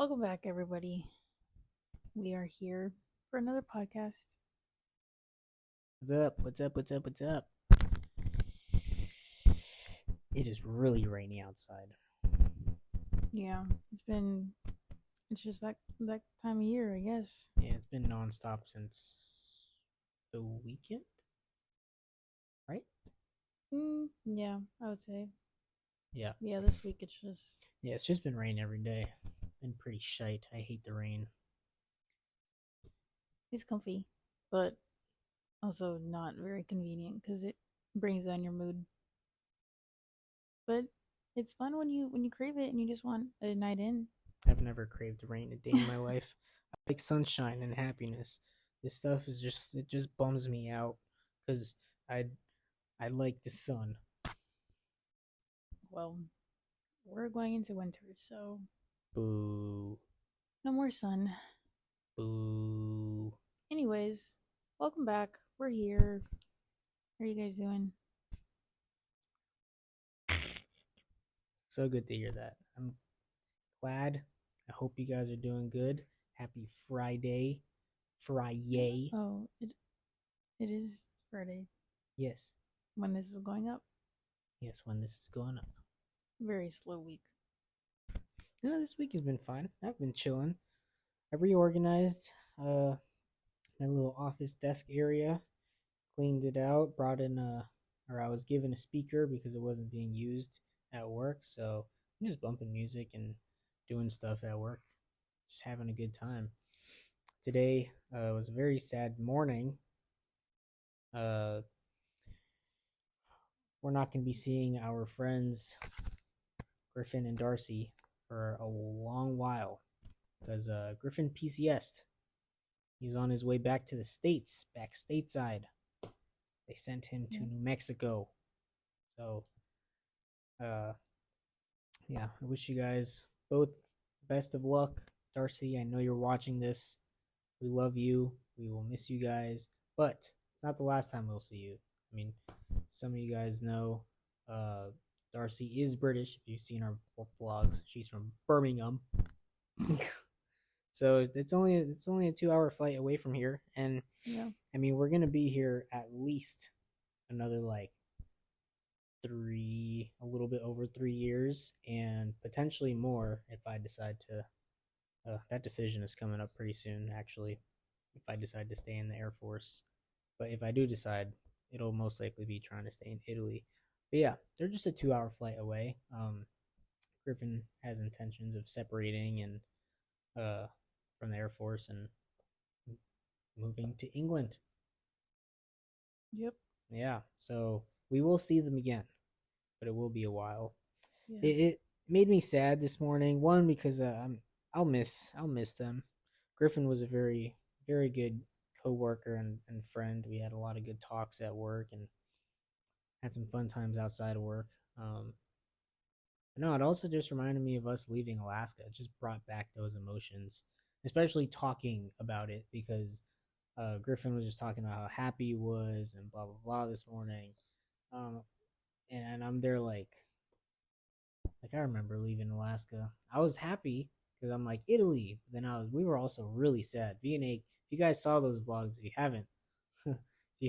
Welcome back, everybody. We are here for another podcast. What's up? What's up? What's up? What's up? It is really rainy outside. Yeah, it's just that time of year, I guess. Yeah, it's been nonstop since the weekend, right? Yeah, I would say. Yeah. Yeah, this week it's just been rain every day. Been pretty shite. I hate the rain. it's comfy, but also not very convenient because it brings down your mood. But it's fun when you crave it and you just want a night in. I've never craved rain a day in my life. I like sunshine and happiness. This stuff is just bums me out because I I like the sun. Well, we're going into winter, so Boo. no more sun. Boo. Anyways, welcome back. We're here. How are you guys doing? So good to hear that. I'm glad. I hope you guys are doing good. Happy Friday. Friday. Oh, it is Friday Yes. when this is going up. Yes, when this is going up. Very slow week. No, this week has been fine. I've been chilling. I reorganized my little office desk area, cleaned it out, brought in or I was given a speaker because it wasn't being used at work. So I'm just bumping music and doing stuff at work, just having a good time. Today was a very sad morning. We're not going to be seeing our friends Griffin and Darcy for a long while because Griffin PCS'd. He's on his way back to the States, back stateside. They sent him to New Mexico. So, yeah, I wish you guys both best of luck. Darcy, I know you're watching this. We love you. We will miss you guys. But it's not the last time we'll see you. I mean, some of you guys know Darcy is British. If you've seen our vlogs, she's from Birmingham. So it's only a 2-hour flight away from here, and Yeah. I mean we're gonna be here at least another like a little bit over 3 years, and potentially more if I decide to. That decision is coming up pretty soon, actually. If I decide to stay in the Air Force, but if I do decide, it'll most likely be trying to stay in Italy. But yeah, they're just a 2-hour flight away. Griffin has intentions of separating and from the Air Force and moving to England. Yep. Yeah, so we will see them again, but it will be a while. Yeah. It made me sad this morning. One, because I'll miss them. Griffin was a very very good coworker and friend. We had a lot of good talks at work and had some fun times outside of work. No, it also just reminded me of us leaving Alaska. It just brought back those emotions, especially talking about it because Griffin was just talking about how happy he was and blah blah blah this morning, and I'm there like I remember leaving Alaska. I was happy because I'm like Italy. But then we were also really sad. V&A. If you guys saw those vlogs, if you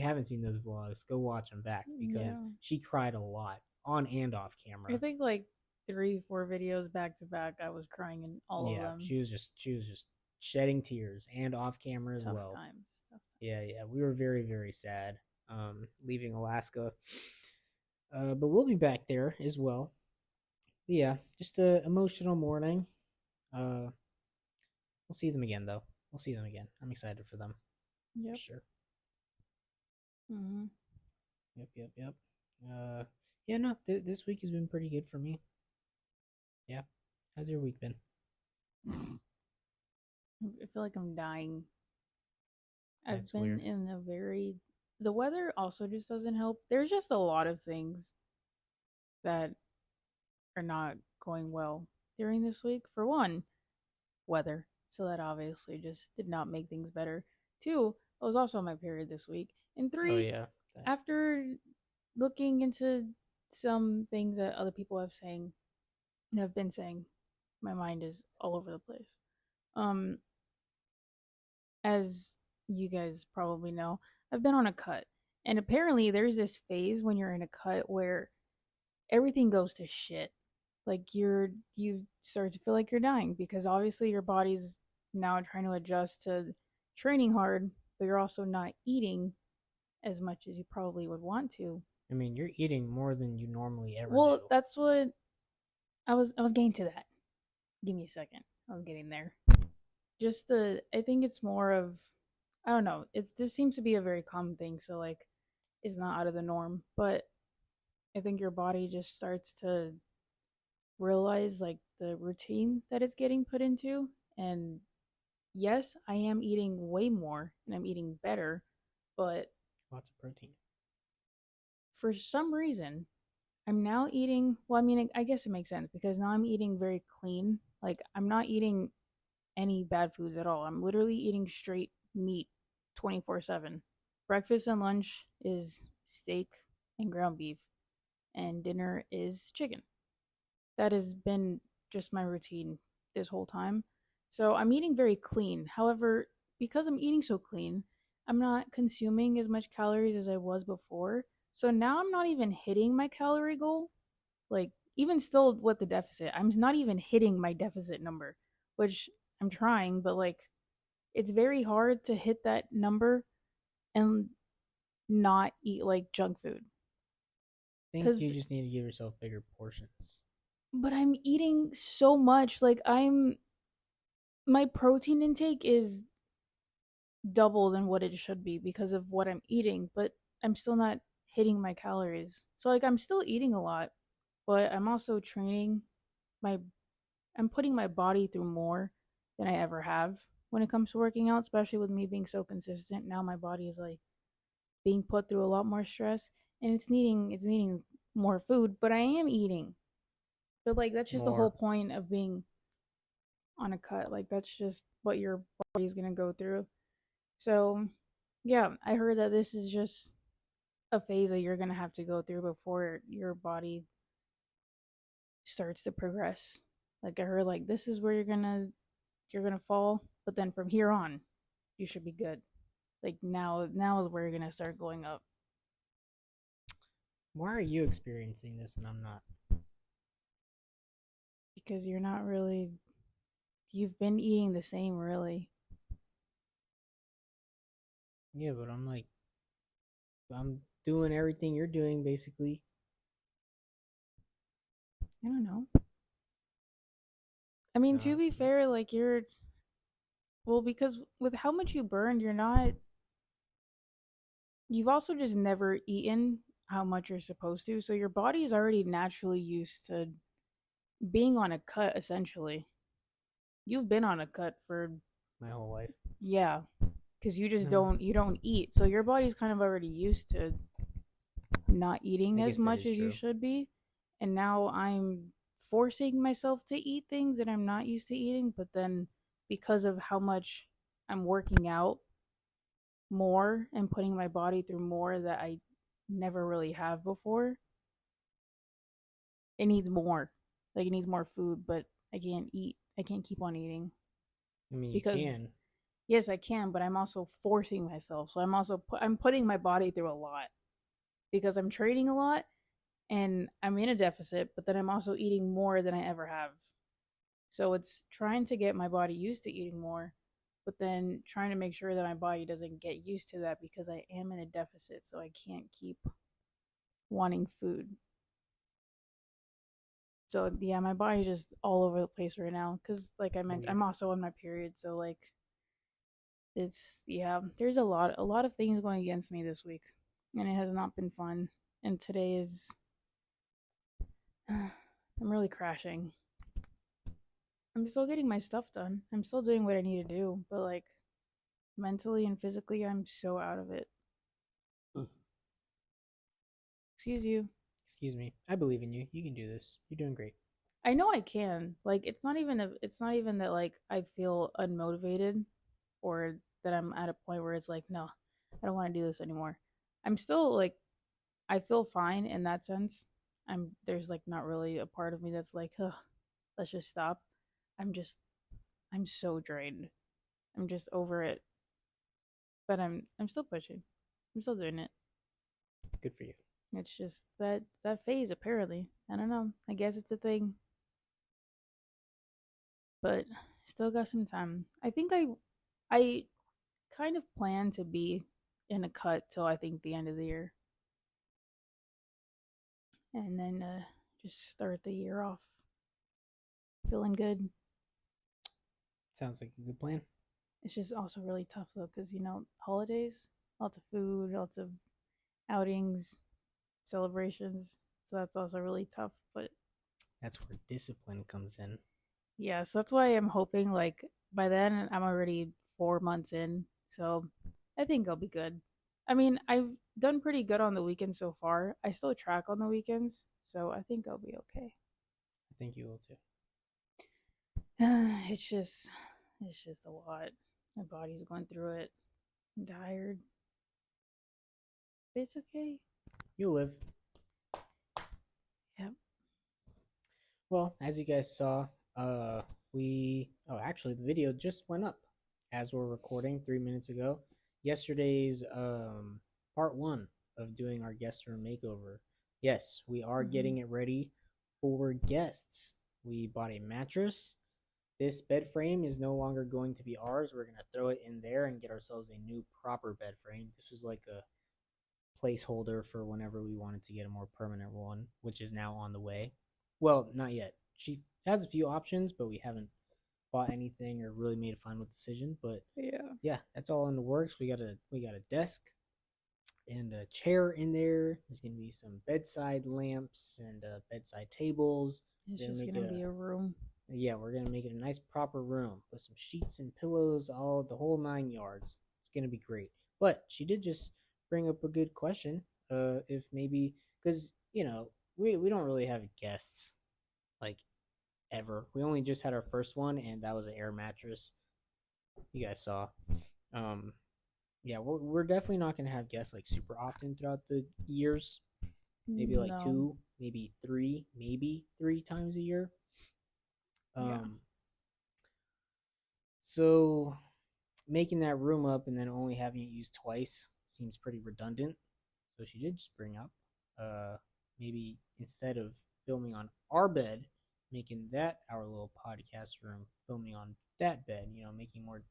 haven't seen those vlogs, go watch them back because she cried a lot on and off camera. I think like 3-4 videos back to back, I was crying in all of them. She was just shedding tears and off camera as Tough well. times. Yeah, we were very very sad leaving Alaska, but we'll be back there as well. But yeah, just a emotional morning. We'll see them again though. We'll see them again. I'm excited for them. Yep. For sure. Mm-hmm. Yep. Yeah, no, this week has been pretty good for me. Yeah. How's your week been? I feel like I'm dying. That's I've been weird. in a the weather also just doesn't help. There's just a lot of things that are not going well during this week. For one, weather. So that obviously just did not make things better. 2, I was also on my period this week. And 3, Oh yeah. after looking into some things that other people have been saying, My mind is all over the place. Um, as you guys probably know, I've been on a cut. And apparently there's this phase when you're in a cut where everything goes to shit. Like you start to feel like you're dying because obviously your body's now trying to adjust to training hard, but you're also not eating as much as you probably would want to. I mean, you're eating more than you normally ever Well, do. that's what I was getting to that. Give me a second. I was getting there. Just the I think it's more of I don't know. It's this seems to be a very common thing, so like it's not out of the norm, but I think your body just starts to realize like the routine that it's getting put into. And yes, I am eating way more and I'm eating better, but Lots of protein. for some reason I'm now eating, well, I mean, I guess it makes sense because now I'm eating very clean. Like I'm not eating any bad foods at all. I'm literally eating straight meat 24/7. Breakfast and lunch is steak and ground beef, and dinner is chicken. That has been just my routine this whole time. So I'm eating very clean. However, because I'm eating so clean, I'm not consuming as much calories as I was before. So now I'm not even hitting my calorie goal. Like, even still with the deficit, I'm not even hitting my deficit number, which I'm trying, but like, it's very hard to hit that number and not eat like junk food. I think you Cause, just need to give yourself bigger portions. but I'm eating so much. Like, my protein intake is double than what it should be because of what I'm eating, but I'm still not hitting my calories. So like I'm still eating a lot, but I'm also training my I'm putting my body through more than I ever have when it comes to working out, especially with me being so consistent. Now my body is like being put through a lot more stress and it's needing more food, but I am eating. But like that's just the whole More. point of being on a cut. Like that's just what your body's going to go through. So, yeah, I heard that this is just a phase that you're going to have to go through before your body starts to progress. Like I heard like this is where you're going to fall, but then from here on, you should be good. Like now is where you're going to start going up Why are you experiencing this and I'm not? because you're not really you've been eating the same really. Yeah, but I'm doing everything you're doing basically. I don't know. I mean, to be fair, like you're well because with how much you burned, you've also just never eaten how much you're supposed to. So your body is already naturally used to being on a cut essentially. You've been on a cut for My whole life. yeah, cuz you just No, don't eat. So your body's kind of already used to not eating I as guess that much is as you true. should be. And now I'm forcing myself to eat things that I'm not used to eating, but then because of how much I'm working out more and putting my body through more that I never really have before, it needs more. Like it needs more food, but I can't eat. I can't keep on eating I mean, you because can. yes, I can, but I'm also forcing myself. So I'm putting my body through a lot because I'm training a lot and I'm in a deficit, but then I'm also eating more than I ever have. So it's trying to get my body used to eating more, but then trying to make sure that my body doesn't get used to that because I am in a deficit, so I can't keep wanting food. So yeah, my body's just all over the place right now because, like I mentioned, Weird. I'm also on my period, so like it's yeah, there's a lot of things going against me this week, and it has not been fun. And today is I'm really crashing. I'm still getting my stuff done. I'm still doing what I need to do, but like mentally and physically, I'm so out of it. Excuse you. Excuse me. I believe in you. You can do this. You're doing great. I know I can. Like it's not even that like I feel unmotivated or that I'm at a point where it's like, no, I don't want to do this anymore. I'm still like I feel fine in that sense. I'm there's like not really a part of me that's like, let's just stop. I'm so drained. I'm just over it. But I'm still pushing. I'm still doing it. Good for you. It's just that phase apparently. I don't know. I guess it's a thing. But still got some time. I think I kind of plan to be in a cut till I think the end of the year. And then just start the year off feeling good. Sounds like a good plan. It's just also really tough though, because holidays, lots of food, lots of outings, celebrations. So that's also really tough. But That's where discipline comes in. yeah, so that's why I'm hoping like by then I'm already 4 months in. So I think I'll be good. I mean, I've done pretty good on the weekends so far. I still track on the weekends, so I think I'll be okay. I think you will too. It's just a lot. My body's going through it. I'm tired. But it's okay. You'll live. Yep. Well, as you guys saw, actually the video just went up as we're recording 3 minutes ago. Yesterday's part one of doing our guest room makeover. Yes, we are getting it ready for guests. We bought a mattress. This bed frame is no longer going to be ours. We're going to throw it in there and get ourselves a new proper bed frame. This was like a placeholder for whenever we wanted to get a more permanent one, which is now on the way. Well, not yet. She has a few options, but we haven't bought anything or really made a final decision. But yeah, that's all in the works. We got a desk and a chair in there. There's gonna be some bedside lamps and bedside tables. It's just gonna be a room. Yeah, we're gonna make it a nice proper room with some sheets and pillows, all the whole 9 yards. It's gonna be great. But she did just bring up a good question. If maybe because we don't really have guests like ever. We only just had our first one, and that was an air mattress. You guys saw. Yeah, we're definitely not gonna have guests like super often throughout the years. Maybe like 2, maybe 3 times a year. So making that room up and then only having it used twice seems pretty redundant. So she did just bring up maybe instead of filming on our bed, making that our little podcast room, filming on that bed, making more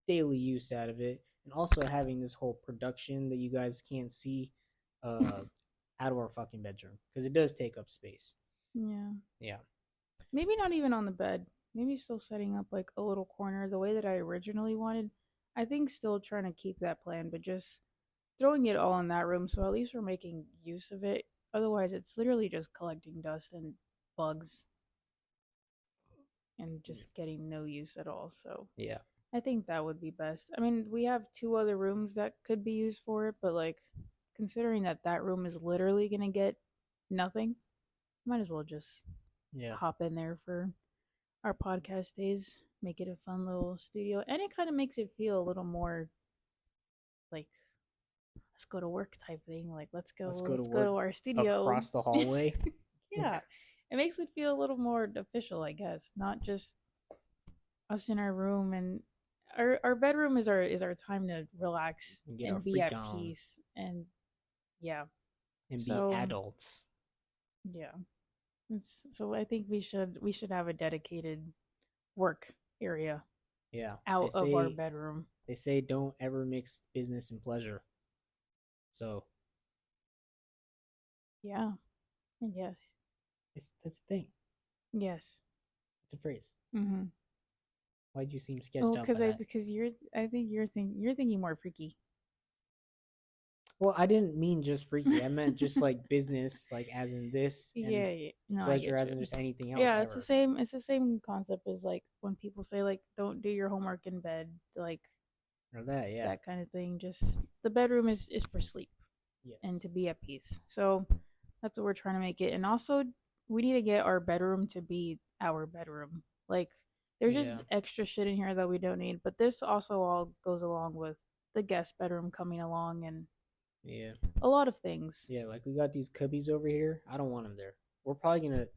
daily use out of it, and also having this whole production that you guys can't see out of our fucking bedroom, because it does take up space. Yeah. Maybe not even on the bed. Maybe still setting up like a little corner the way that I originally wanted. I think still trying to keep that plan, but just throwing it all in that room so at least we're making use of it. Otherwise, it's literally just collecting dust and bugs and just getting no use at all. So yeah, I think that would be best. I mean, we have 2 other rooms that could be used for it, but like considering that room is literally going to get nothing, might as well just hop in there for our podcast days, make it a fun little studio, and it kind of makes it feel a little more like let's go to work type thing. Like let's go to our studio across the hallway. Yeah, it makes it feel a little more official, I guess, not just us in our room. And our bedroom is our time to relax and be at peace, and be adults. Yeah. So I think we should have a dedicated work area. Yeah. Out of our bedroom. They say don't ever mix business and pleasure. So. Yeah. Yes. That's a thing. Yes. It's a phrase. Mm-hmm. Why'd you seem sketched out by that? Because I think you're thinking more freaky. Well, I didn't mean just freaky. I meant just like business, like as in this. And No, pleasure as in just anything else. Yeah, ever. It's the same concept as like when people say like don't do your homework in bed, like or that, yeah, that kind of thing. Just the bedroom is for sleep, and to be at peace. So that's what we're trying to make it. And also, we need to get our bedroom to be our bedroom. Like there's just extra shit in here that we don't need. But this also all goes along with the guest bedroom coming along and. Yeah. A lot of things. Yeah, like we got these cubbies over here. I don't want them there. We're probably going to,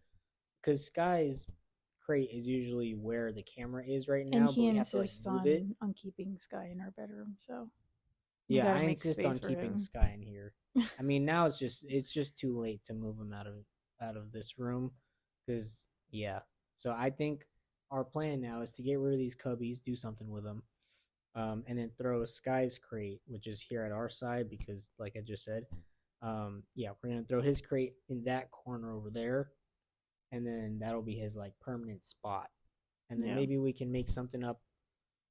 because Sky is crate is usually where the camera is right And now, but he we have to like insists move it. on keeping Sky in our bedroom, so we Yeah, gotta I make insist space on for keeping him. Sky in here. I mean, now it's just too late to move him out of this room because yeah. So I think our plan now is to get rid of these cubbies, do something with them, and then throw Sky's crate, which is here at our side because, like I just said, yeah, we're gonna throw his crate in that corner over there, and then that'll be his like permanent spot. And then Yeah. maybe we can make something up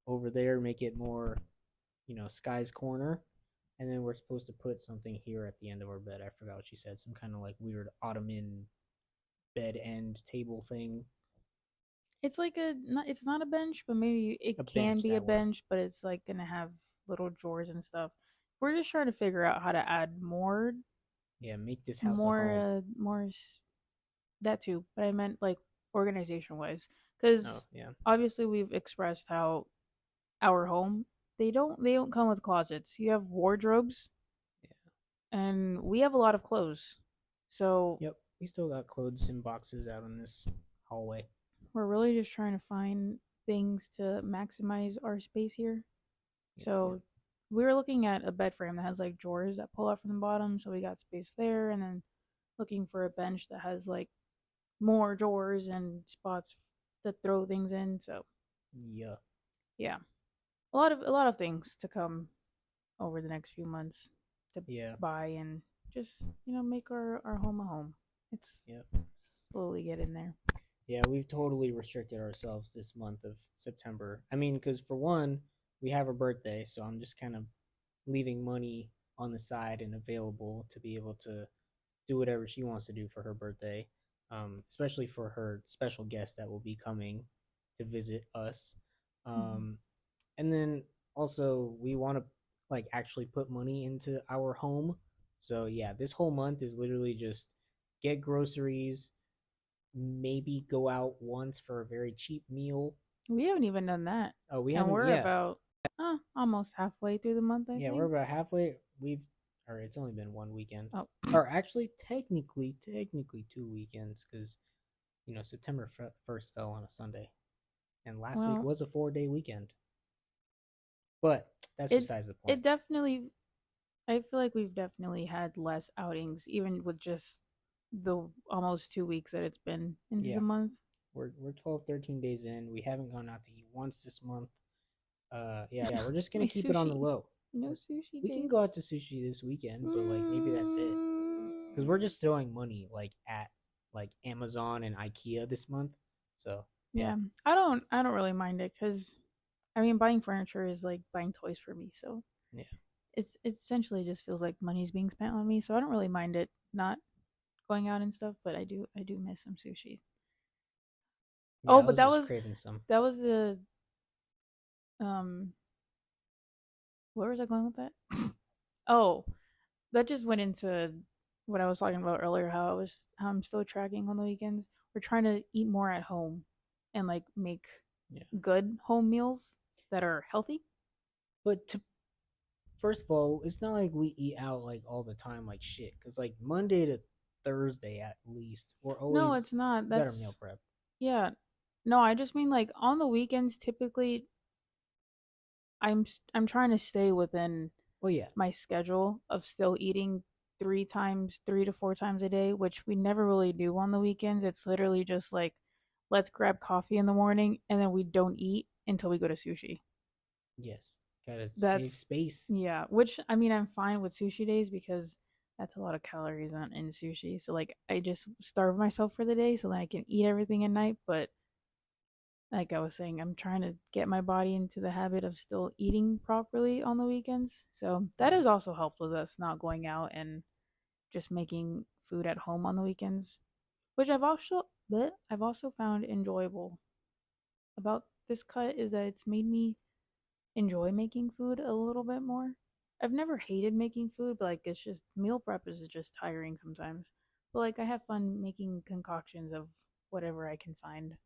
over there, make it more, Sky's corner. And then we're supposed to put something here at the end of our bed. I forgot what she said. Some kind of like weird ottoman bed end table thing. It's like it's not a bench, but maybe it A can bench, be a that word. bench, but it's like gonna have little drawers and stuff. We're just trying to figure out how to add Yeah, make this house a home. more that too. But I meant like organization wise, Oh, because yeah. obviously we've expressed how our home they don't come with closets. You have wardrobes, Yeah. and we have a lot of clothes, so Yep. We still got clothes in boxes out in this hallway. we're really just trying to find things to maximize our space here. Yep, yep. So we were looking at a bed frame that has like drawers that pull out from the bottom, so we got space there, and then looking for a bench that has like more drawers and spots to throw things in. So Yeah. yeah, a lot of things to come over the next few months to Yeah. buy and just make our home a home. It's Yep. slowly getting there. Yeah, we've totally restricted ourselves this month of September. I mean, because for one, we have her birthday, so I'm just kind of leaving money on the side and available to be able to do whatever she wants to do for her birthday, especially for her special guest that will be coming to visit us. Mm-hmm. And then also, we want to like actually put money into our home. So, yeah, this whole month is literally just get groceries, maybe go out once for a very cheap meal. We haven't even done that, Oh, we and haven't, we're yeah. about almost halfway through the month, I Yeah, we're think. about halfway. Or it's only been one weekend. Oh, Or actually, technically 2 weekends because, September 1st fell on a Sunday. And last week well, was a 4-day weekend. But that's it besides the point. it definitely. I feel like we've definitely had less outings, even with just the almost 2 weeks that it's been into Yeah. the month. We're 12, 13 days in. We haven't gone out to eat once this month. Yeah, we're just My gonna keep it on the sushi. low. No sushi We can go out to dates. sushi this weekend, but like maybe that's it. Because we're just throwing money like at like Amazon and IKEA this month. So yeah. Yeah, I don't really mind it because I mean buying furniture is like buying toys for me, so Yeah. it essentially just feels like money's being spent on me, so I don't really mind it not going out and stuff, but I do miss some sushi. Oh, Yeah, I but was that just was craving some. that was the um where was I going with that? Oh, that just went into what I was talking about earlier. How I'm still tracking on the weekends. We're trying to eat more at home and like make Yeah. good home meals that are healthy. But first of all, it's not like we eat out like all the time like shit. Cause like Monday to Thursday at least, we're No, it's always not. we got our meal prep. Yeah. No, I just mean like on the weekends. Typically, I'm trying to stay within Well, yeah, my schedule of still eating 3 to 4 times a day, which we never really do on the weekends. It's literally just like, let's grab coffee in the morning and then we don't eat until we go to sushi. yes, gotta save That's, space. yeah, which I mean, I'm fine with sushi days because that's a lot of calories in sushi. So, like, I just starve myself for the day so that I can eat everything at night. But, like I was saying, I'm trying to get my body into the habit of still eating properly on the weekends. So, that Yeah, has also helped with us not going out and just making food at home on the weekends, which I've also found enjoyable about this cut is that it's made me enjoy making food a little bit more. I've never hated making food, but like it's just meal prep is just tiring sometimes. But like I have fun making concoctions of whatever I can find.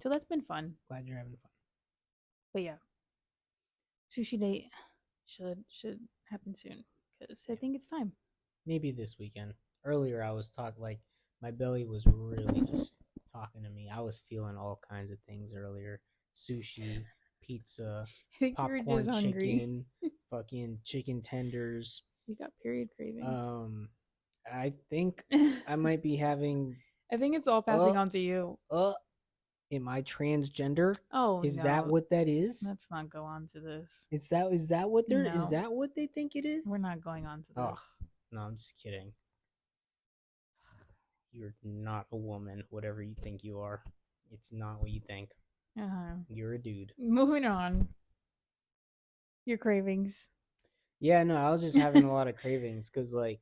So that's been fun. glad you're having fun. But yeah, sushi date should happen soon cuz I Yeah, think it's time. maybe this weekend. Earlier, I was talking like my belly was really just talking to me. I was feeling all kinds of things earlier. Sushi, pizza, I think you were just popcorn hungry. chicken, fucking chicken tenders. You got period cravings. Um, I think I I might be having think it's all uh passing on to you. uh am I transgender? Oh Is that no, what that is? let's not go on to this. Is that what is No, that what they think it we're is? not going on to Oh, this. no, I'm just kidding. You're not a woman, whatever you think you are. It's not what you think. You're a dude. Moving on. Your cravings. Yeah, no, I was just having a lot of cravings because, like,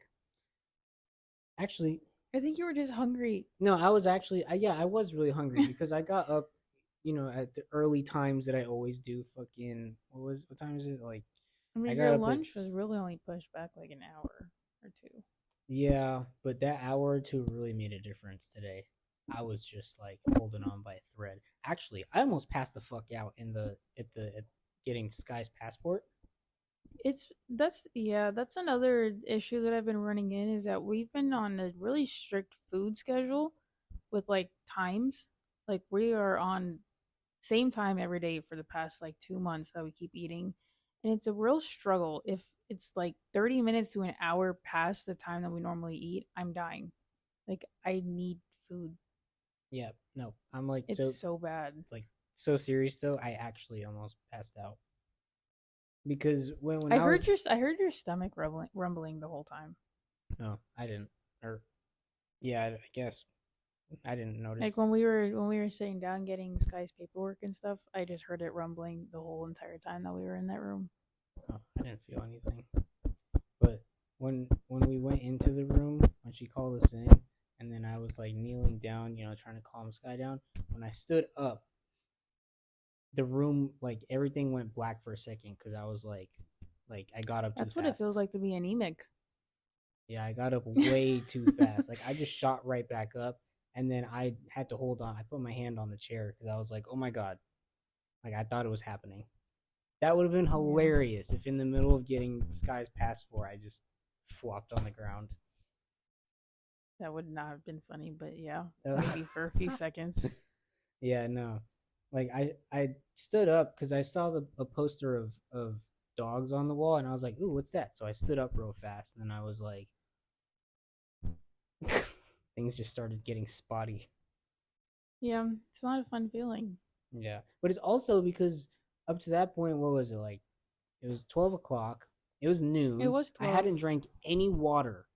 actually, I think you were just hungry. no, I was actually, yeah, I was really hungry because I got up, at the early times that I always do. Fucking, what time is it? Like, I I mean, got your up at, lunch was really only pushed back like an hour or two. yeah, but that hour or two really made a difference today. I was just like holding on by a thread. Actually, I almost passed the fuck out at getting Sky's passport. That's another issue that I've been running in is that we've been on a really strict food schedule with like times. Like we are on same time every day for the past like 2 months that we keep eating. And it's a real struggle. If it's like 30 minutes to an hour past the time that we normally eat, I'm dying. Like I need food. Yeah, no, I'm like It's so bad. so serious though. I actually almost passed out because when I I was heard your stomach rumbling the whole time. no, I didn't. Or yeah, I guess I didn't Like notice. when we were sitting down getting Sky's paperwork and stuff, I just heard it rumbling the whole entire time that we were in that room. Oh, I didn't feel anything. But when we went into the room, when she called us in, and then I was like kneeling down, trying to calm Sky down. When I stood up, the room, like, everything went black for a second because I was like I got up too That's what it fast. feels like to be anemic. Yeah, I got up way too fast. Like, I just shot right back up, and then I had to hold on. I put my hand on the chair because I was like, oh my god, like I thought it was happening. That would have been hilarious if in the middle of getting Sky's passport, I just flopped on the ground. That would not have been funny, but yeah, maybe for a few seconds. Yeah, no. Like, I stood up because I saw a poster of dogs on the wall, and I was like, ooh, what's that? So I stood up real fast, and then I was like, things just started getting spotty. Yeah, it's not a fun feeling. Yeah, but it's also because up to that point, what was it like? It was 12 o'clock. It was noon. It was I 12. hadn't drank any water,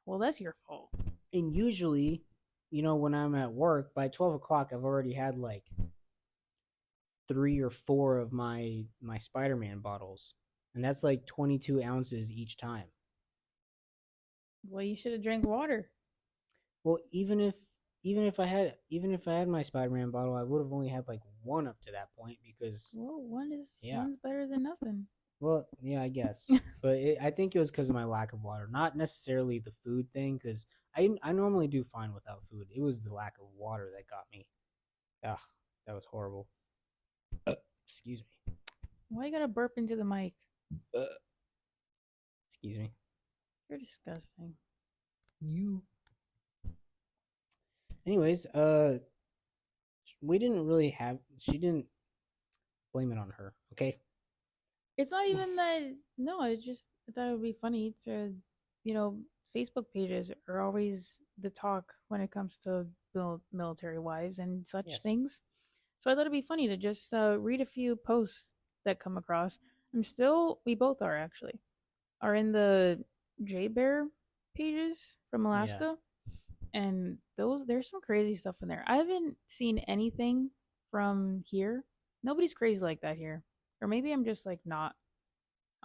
Well, that's your fault. and usually, when I'm at work by 12 o'clock, I've already had like 3 or 4 of my Spider-Man bottles, and that's like 22 ounces each time. Well, you should have drank water. Well, even if I had my Spider-Man bottle, I would have only had like one up to that point because Well, yeah. one's better than nothing. Well, yeah, I guess, but I think it was because of my lack of water, not necessarily the food thing. Because I normally do fine without food. It was the lack of water that got me. Ugh, that was horrible. Excuse me. Why you gotta burp into the mic? Excuse me. You're disgusting. You. Anyways, we didn't really have. She didn't blame it on her. Okay. It's not even that. No, it's just I thought it would be funny to, you know, Facebook pages are always the talk when it comes to military wives and such Yes. things. So I thought it'd be funny to just read a few posts that come across. We both are actually, are in the J Bear pages from Alaska. And there's some crazy stuff in there. I haven't seen anything from here. Nobody's crazy like that here. Or maybe I'm just like not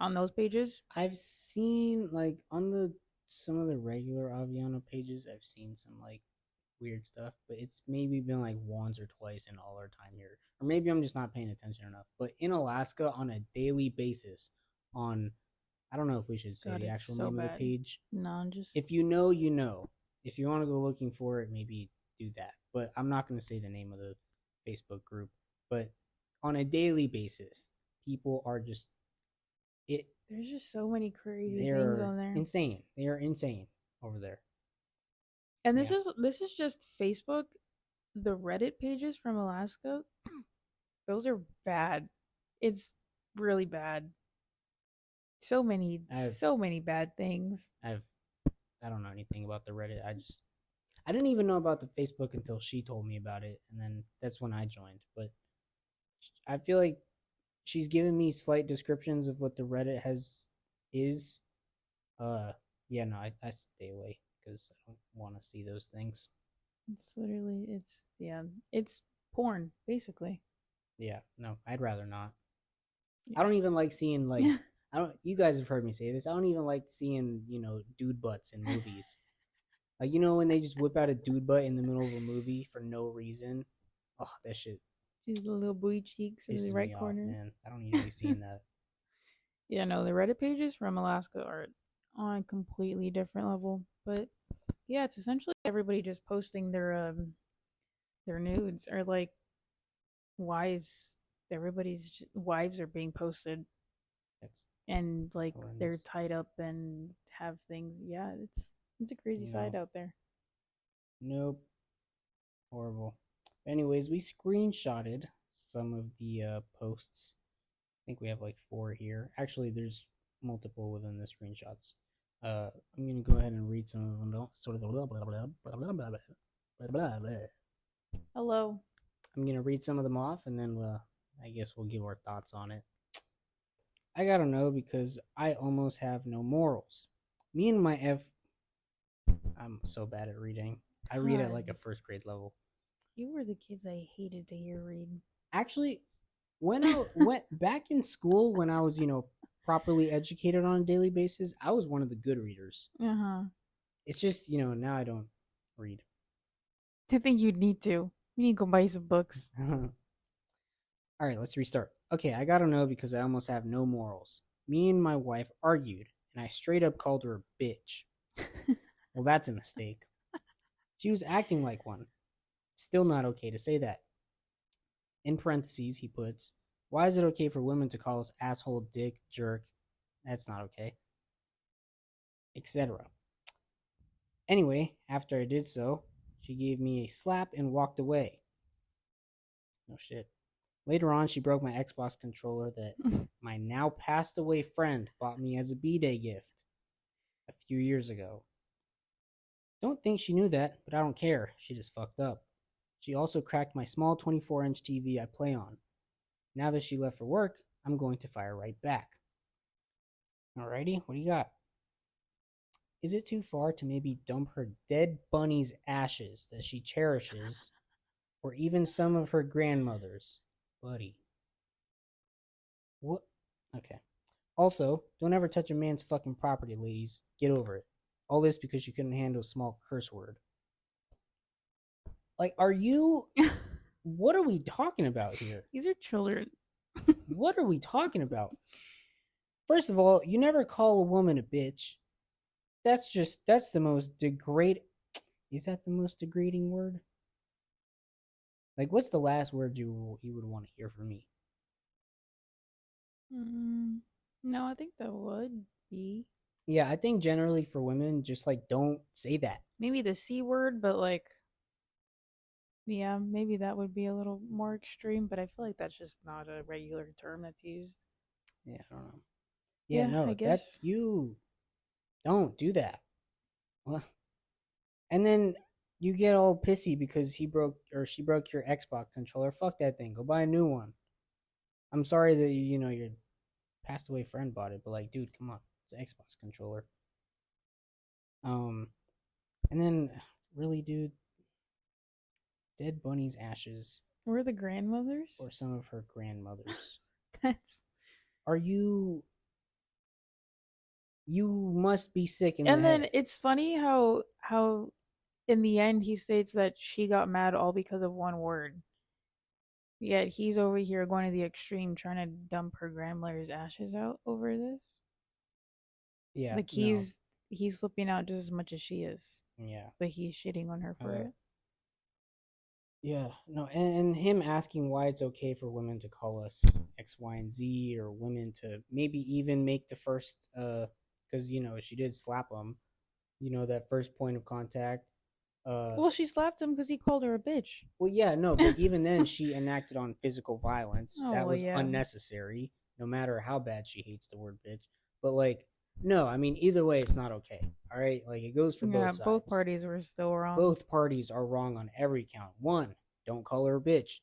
on those pages. I've seen like on some of the regular Aviano pages, I've seen some like weird stuff, but it's maybe been like once or twice in all our time here. Or maybe I'm just not paying attention enough. But in Alaska on a daily basis, on I don't know if we should say God, the it's actual so name of the bad. page. No, just If you know, you know. If you want to go looking for it, maybe do that. But I'm not going to say the name of the Facebook group. But on a daily basis, people are just there's just so many crazy things they're on there. insane. They are insane over there. And Yeah. this is just Facebook. the Reddit pages from Alaska, those are bad. It's really bad. I've So many bad things. I've I don't know anything about the Reddit. I didn't even know about the Facebook until she told me about it, and then that's when I joined. But I feel like she's given me slight descriptions of what the Reddit is. Uh, yeah, no, I stay away because I don't want to see those things. It's porn basically. Yeah, no, I'd rather not. I Yeah. don't even like seeing I don't. You guys have heard me say this. I don't even like seeing dude butts in movies. Like when they just whip out a dude butt in the middle of a movie for no reason. Oh, that shit She's the little booty cheeks in the pisses right me off, corner. man. I don't need to be seeing that. Yeah, no, the Reddit pages from Alaska are on a completely different level. But yeah, it's essentially everybody just posting their nudes or like wives. Everybody's wives are being posted That's and like they're horrendous. tied up and have things. Yeah, it's a crazy side No, out there. nope, horrible. Anyways, we screenshotted some of the posts. I think we have like 4 here. Actually, there's multiple within the screenshots. I'm gonna go ahead and read some of them. Don't sort of blah blah blah blah blah blah blah blah blah. Hello. I'm gonna read some of them off, and then I guess we'll give our thoughts on it. I gotta know because I almost have no morals. Me and my F. I'm so bad at reading. I read at like a God, first grade level. you were the kids I hated to hear read. Actually, when I went back in school, when I was properly educated on a daily basis, I was one of the good readers. Uh huh. It's just now I don't read. To think you'd need to. You need to go buy some books. All right, let's restart. Okay, I gotta know because I almost have no morals. Me and my wife argued, and I straight up called her a bitch. Well, that's a mistake. She was acting like one. Still not okay to say that. In parentheses, he puts, why is it okay for women to call us asshole, dick, jerk? That's not okay. Etc. Anyway, after I did so, she gave me a slap and walked away. No shit. Later on, she broke my Xbox controller that my now passed away friend bought me as a B-Day gift a few years ago. Don't think she knew that, but I don't care. She just fucked up. She also cracked my small 24-inch TV I play on. Now that she left for work, I'm going to fire right back. Alrighty, what do you got? Is it too far to maybe dump her dead bunny's ashes that she cherishes, or even some of her grandmother's? Buddy. What? Okay. Also, don't ever touch a man's fucking property, ladies. Get over it. All this because you couldn't handle a small curse word. Like, are you. What are we talking about here? These are children. What are we talking about? First of all, you never call a woman a bitch. That's the most degrade. Is that the most degrading word? Like, what's the last word you would want to hear from me? No, I think that would be Yeah, I think generally for women, just like don't say that. maybe the C word, but like, yeah, maybe that would be a little more extreme, but I feel like that's just not a regular term that's used. Yeah, I don't know. Yeah, Yeah, I no, that guess. you don't do that. Well, and then you get all pissy because he broke or she broke your Xbox controller. Fuck that thing. Go buy a new one. I'm sorry that your passed away friend bought it, but like, dude, come on, it's an Xbox controller. Um, and then really, dude, dead bunny's ashes We're the grandmothers? or some of her grandmothers. That's. Are you? You must be sick in the And then head. it's funny how in the end he states that she got mad all because of one word. Yet he's over here going to the extreme trying to dump her grandmother's ashes out over this. Yeah, Like no, he's flipping out just as much as she is, yeah. but he's shitting on her for it. Yeah, no, and him asking why it's okay for women to call us X, Y, and Z, or women to maybe even make the first, because she did slap him, that first point of contact. Well, she slapped him because he called her a bitch. Well, yeah, no, but even then, she enacted on physical violence. Oh, That well, was yeah. unnecessary, no matter how bad she hates the word bitch. But, like, no, I mean, either way, it's not okay. All right? Like, it goes for both Yeah, sides. both parties were still wrong. Both parties are wrong on every count. One, don't call her a bitch.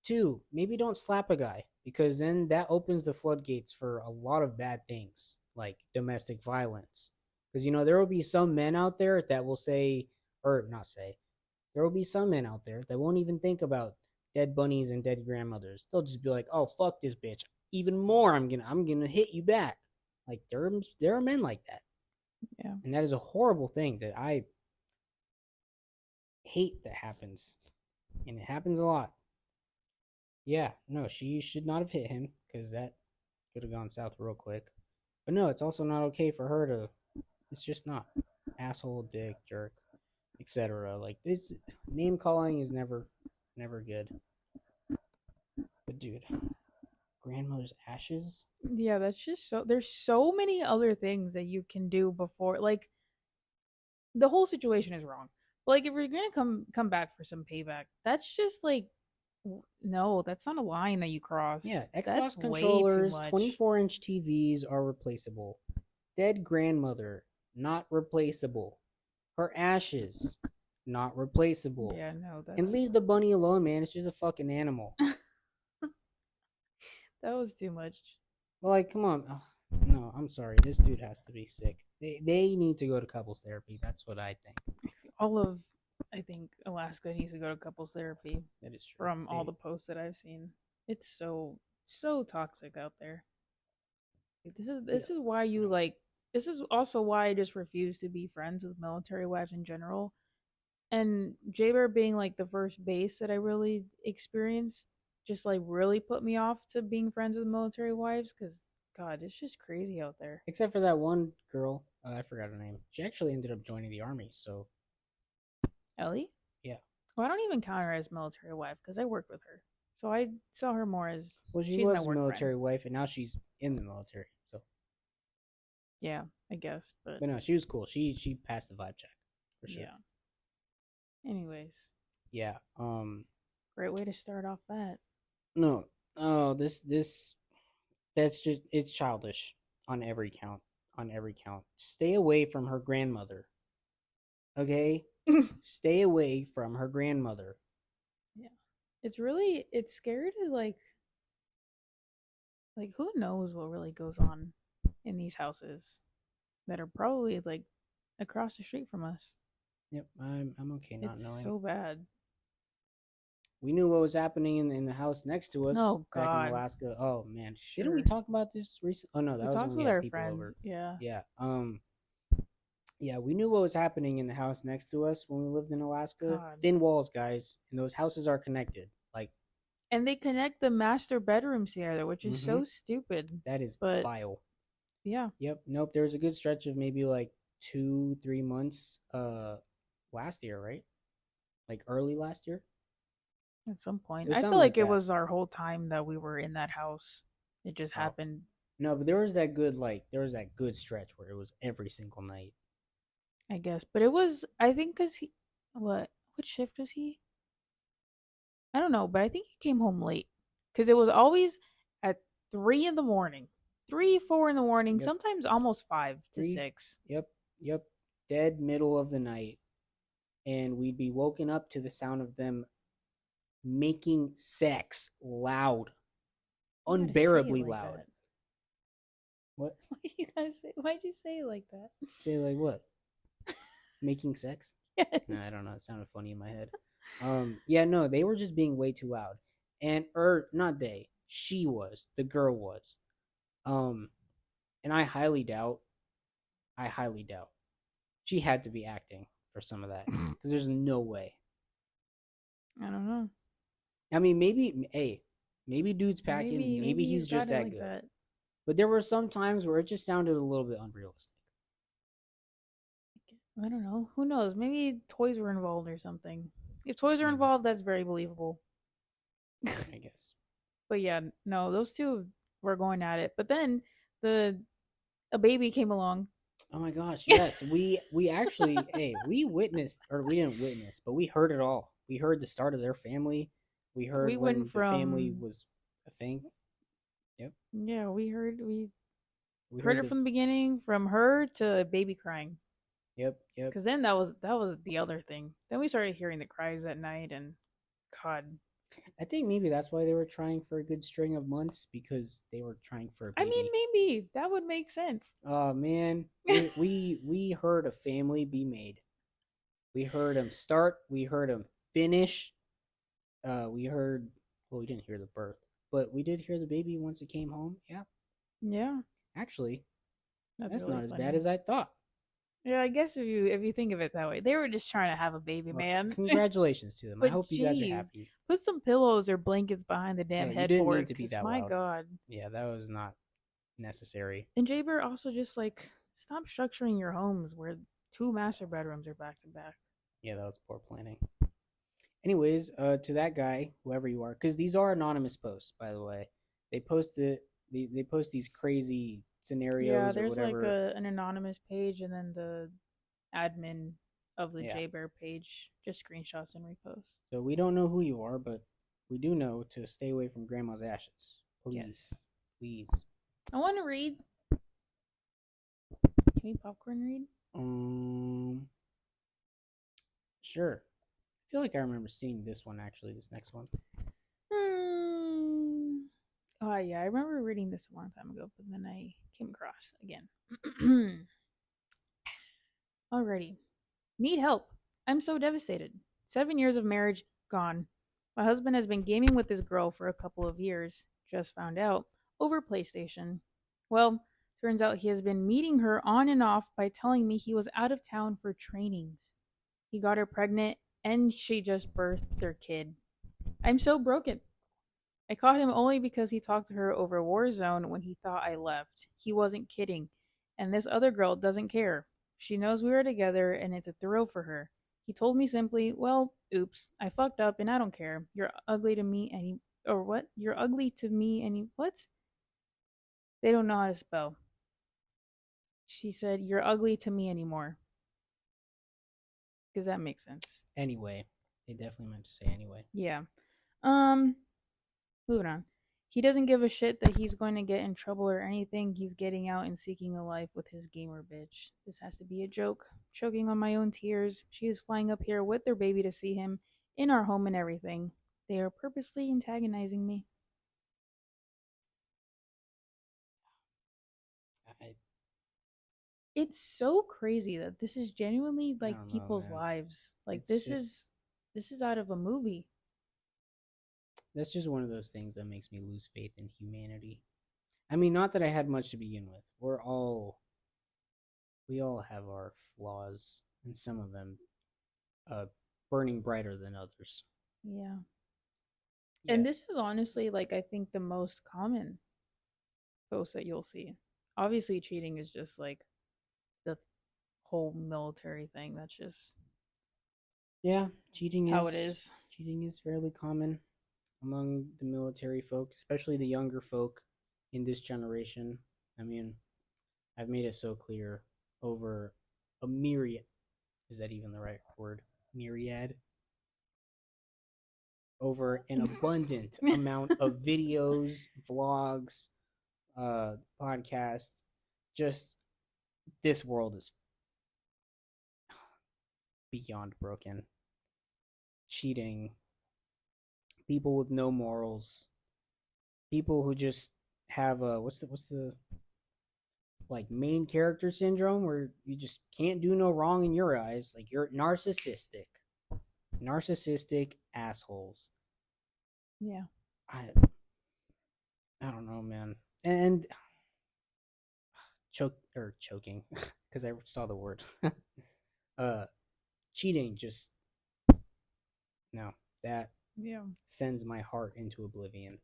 Two, maybe don't slap a guy, because then that opens the floodgates for a lot of bad things, like domestic violence. Because, there will be some men out there that will say, or not say, there will be some men out there that won't even think about dead bunnies and dead grandmothers. They'll just be like, "Oh, fuck this bitch. Even more, I'm gonna hit you back." Like there are men like that. Yeah. And that is a horrible thing that I hate that happens. And it happens a lot. Yeah, no, she should not have hit him because that could have gone south real quick. But no, it's also not okay for her to. It's just not. Asshole, dick, jerk, etc. Like this name calling is never good. But dude, grandmother's ashes? Yeah, that's just so. There's so many other things that you can do before. Like, the whole situation is wrong. But, like, if you're gonna come back for some payback, that's just like, no, that's not a line that you cross. Yeah, That's Xbox way too controllers, much. 24-inch TVs are replaceable. Dead grandmother, not replaceable. Her ashes, not replaceable. Yeah, no, that's. And leave the bunny alone, man. It's just a fucking animal. That was too much. Like, come on. Ugh, no, I'm sorry. This dude has to be sick. They need to go to couples therapy. That's what I think. All of, I think Alaska needs to go to couples therapy. That is true. From all the posts that I've seen, it's so toxic out there. This is why you like. This is also why I just refuse to be friends with military wives in general. And J Bear being like the first base that I really experienced, just like really put me off to being friends with military wives because God, it's just crazy out there. Except for that one girl, I forgot her name. She actually ended up joining the army. So Ellie? yeah. Well, I don't even count her as military wife because I worked with her, so I saw her more as She she's was my a work military friend. wife, and now she's in the military. So Yeah, I guess, but no, she was cool. She passed the vibe check for sure. yeah. Anyways, Yeah. great way to start off that. No. Oh, this that's just it's childish on every count. On every count. Stay away from her grandmother. Okay? Stay away from her grandmother. Yeah, it's scary to like who knows what really goes on in these houses that are probably like across the street from us. Yep, I'm okay not It's knowing. so bad. We knew what was happening in the house next to us Oh back in God. Alaska. Oh man, Sure. didn't we talk about this recently? Oh no, that We was talked when we with had our people friends. over. Yeah. Yeah. Yeah, we knew what was happening in the house next to us when we lived in Alaska. God. Thin walls, guys, and those houses are connected. Like, And they connect the master bedrooms together, which is so stupid. that is But vile. yeah. Yep. Nope. There was a good stretch of maybe like 2-3 months last year, right? Like early last year. At some point. It was I feel something like like it that. was our whole time that we were in that house. It just Oh. happened. No, but there was that good stretch where it was every single night. I guess. But it was, I think, because he, what shift was he? I don't know, but I think he came home late because it was always at 3 in the morning, 3, 4 in the morning, Yep. sometimes almost 5 to 3, 6. Yep. Dead middle of the night. And we'd be woken up to the sound of them making sex loud. Unbearably like loud. That? What? Why you guys say? Why'd you say it like that? Say like what? Making sex? Yes. No, I don't know. It sounded funny in my head. Yeah, no, they were just being way too loud. And not they. She was. The girl was. And I highly doubt. She had to be acting for some of that. Because there's no way. I don't know. I mean, maybe dude's packing. Maybe he's just that good. That. But there were some times where it just sounded a little bit unrealistic. I don't know. Who knows? Maybe toys were involved or something. If toys are involved, that's very believable. I guess. But yeah, no, those two were going at it. But then a baby came along Oh my gosh, yes. We actually we witnessed, or we didn't witness, but we heard it all. We heard the start of their family. We heard We went when the family from was a thing. Yep. yeah, we We heard heard it the from the beginning, from her to baby crying. yep, yep. Because then that was the other thing. Then we started hearing the cries at night, and God, I think maybe that's why they were trying for a good string of months, because they were trying for a I mean, baby. maybe that would make sense. Oh man, we heard a family be made. We heard him start. We heard him finish. We heard. Well, we didn't hear the birth, but we did hear the baby once it came home. Yeah, Yeah, actually, that's that's really not as bad funny. as I thought. Yeah, I guess if you think of it that way, they were just trying to have a baby, Well, man. congratulations to them. I But hope you guys are jeez, happy. put some pillows or blankets behind the Yeah, damn you didn't need headboard, to be because that my loud. God. Yeah, that was not necessary. And Jaber also just like stop structuring your homes where two master bedrooms are back to back. Yeah, that was poor planning. Anyways, to that guy, whoever you are, because these are anonymous posts, by the way. They post it. They post these crazy Yeah, scenarios or there's like whatever. an anonymous page and then the admin of the Yeah. Jaber page just screenshots and reposts. So we don't know who you are, but we do know to stay away from grandma's ashes. Please, Yes. please. I want to read. Can we popcorn read? Um, sure. I feel like I remember seeing this one actually. This next one. Hmm. Oh yeah, I remember reading this a long time ago, but then I came across again. Alrighty. Need help. I'm so devastated. 7 years of marriage gone. My husband has been gaming with this girl for a couple of years. Just found out. Over PlayStation. Well, turns out he has been meeting her on and off by telling me he was out of town for trainings. He got her pregnant and she just birthed their kid. I'm so broken. I caught him only because he talked to her over Warzone when he thought I left. He wasn't kidding. And this other girl doesn't care. She knows we are together and it's a thrill for her. He told me simply, well, oops, I fucked up and I don't care. You're ugly to me any or what? You're ugly to me any what? They don't know how to spell. She said, you're ugly to me anymore. Does that make sense? Anyway, they definitely meant to say anyway. Yeah. Um, Moving on. He doesn't give a shit that he's going to get in trouble or anything. He's getting out and seeking a life with his gamer bitch. This has to be a joke. Choking on my own tears. She is flying up here with their baby to see him in our home and everything. They are purposely antagonizing me. I, It's so crazy that this is genuinely I like don't know, people's man. lives. Like It's this just is out of a movie. that's just one of those things that makes me lose faith in humanity. I mean, not that I had much to begin with. We all have our flaws, and some of them uh burning brighter than others. Yeah. Yeah. And this is honestly like I think the most common post that you'll see. Obviously cheating is just like the whole military thing. That's just Yeah, cheating how it is is. cheating is fairly common among the military folk, especially the younger folk in this generation. I mean, I've made it so clear over a myriad, is that even the right word? Myriad? Over an abundant amount of videos, vlogs, podcasts. Just this world is beyond broken. Cheating, people with no morals, people who just have a what's the like main character syndrome where you just can't do no wrong in your eyes. Like you're narcissistic assholes. Yeah. I I don't know, man. And choking because I saw the word. uh, cheating just no, that Yeah. sends my heart into oblivion.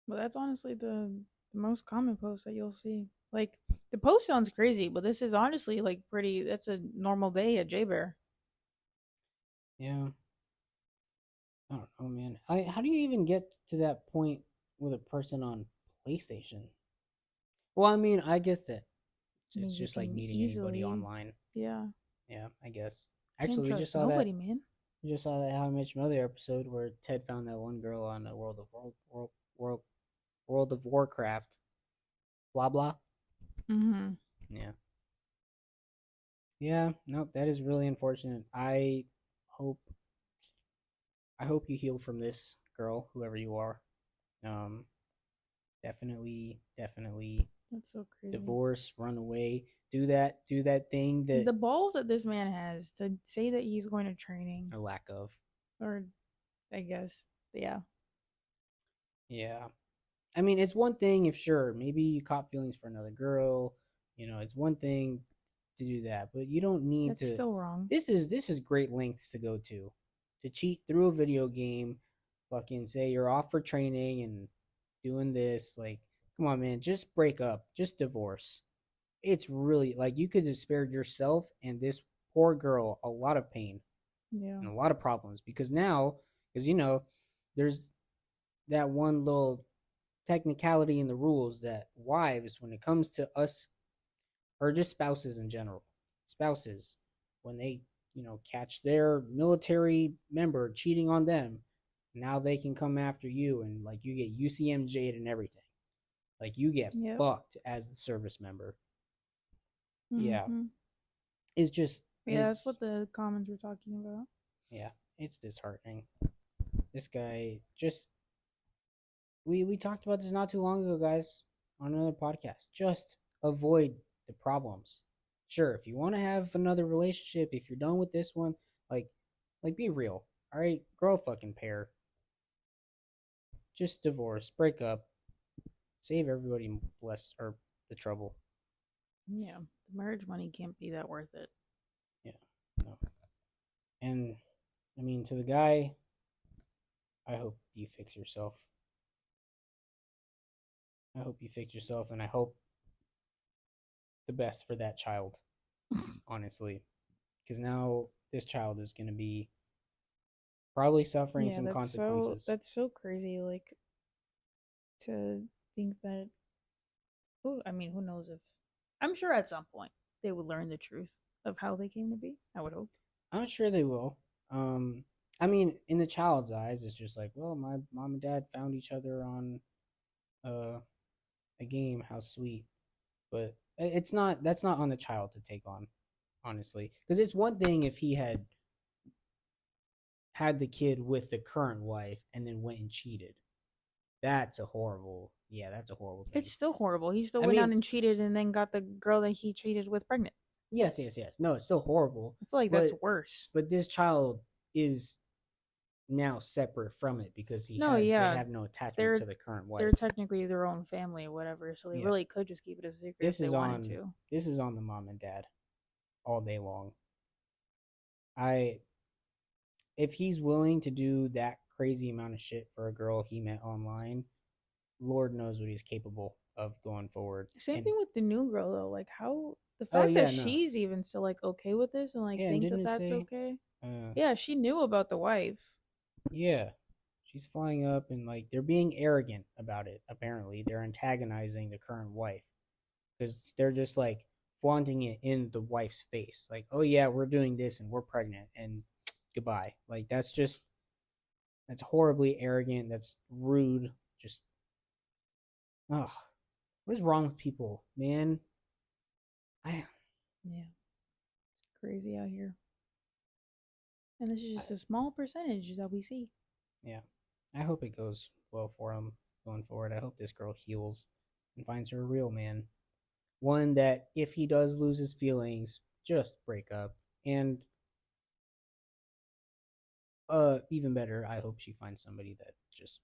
Well, that's honestly the most common post that you'll see. Like the post sounds crazy, but this is honestly like pretty. That's a normal day at J Bear. Yeah, I don't know, man. How do you even get to that point with a person on PlayStation? Well, I mean, I guess that I It's mean, you just like can meeting anybody easily, online. yeah. Yeah, I guess. Can't Actually, we just trust saw that. nobody, man. We just saw that How I Met Your Mother episode where Ted found that one girl on a World World of Warcraft. Blah blah. Mm-hmm. Yeah. Yeah. Nope. That is really unfortunate. Hope I hope you heal from this, girl, whoever you are. Um, definitely That's so crazy. divorce, run away, do that thing that The balls that this man has to say that he's going to training, or lack of. or I guess, yeah. Yeah. I mean, it's one thing if sure, maybe you caught feelings for another girl, it's one thing to do that, but you don't need That's to. still wrong. This is great lengths to go to cheat through a video game, fucking say you're off for training and doing this. Like, come on, man, just break up, just divorce. It's really like you could have spared yourself and this poor girl a lot of pain Yeah. and a lot of problems because now, because there's that one little technicality in the rules that wives, when it comes to us or just spouses in general, spouses, when they, catch their military member cheating on them, now they can come after you and like you get UCMJ'd and everything. Like you get Yep. fucked as the service member. Yeah. Mm-hmm. It's just, Yeah, that's what the comments were talking about. yeah, it's disheartening. This guy just, we talked about this not too long ago, guys, on another podcast. Just avoid the problems. Sure, if you want to have another relationship, if you're done with this one, like be real. All right, grow a fucking pair. Just divorce, break up, save everybody less or the trouble. Yeah, the marriage money can't be that worth it. Yeah, no. And I mean, to the guy, I hope you fix yourself. I hope you fix yourself, and I hope the best for that child, honestly. Because now this child is going to be probably suffering Yeah, some consequences. that's so crazy. Like to think that. I mean, who knows if? I'm sure at some point they would learn the truth of how they came to be. I would hope. I'm sure they will. Um, I mean, in the child's eyes, it's just like, well, my mom and dad found each other on uh, a game. How sweet. But it's not. That's not on the child to take on, honestly. Because it's one thing if he had the kid with the current wife and then went and cheated. That's a horrible. Yeah, that's a horrible thing. It's still horrible. He still went out and cheated, and then got the girl that he cheated with pregnant. Yes. No, it's still horrible. I feel like that's worse. But this child is now separate from it because they have no attachment to the current wife. They're technically their own family or whatever, so they really could just keep it a secret if they wanted to. This is on the mom and dad all day long. If he's willing to do that crazy amount of shit for a girl he met online, Lord knows what he's capable of going forward. Same thing with the new girl though. Like how the fact that she's even still like okay with this and like think that that's okay. Yeah, she knew about the wife. Yeah, she's flying up and like they're being arrogant about it. Apparently, they're antagonizing the current wife because they're just like flaunting it in the wife's face. Like, oh yeah, we're doing this and we're pregnant and goodbye. Like that's horribly arrogant. That's rude. Just, ugh, what is wrong with people, man? Yeah, it's crazy out here. And this is just a small percentage that we see. Yeah. I hope it goes well for him going forward. I hope this girl heals and finds her a real man. One that, if he does lose his feelings, just break up. And even better, I hope she finds somebody that just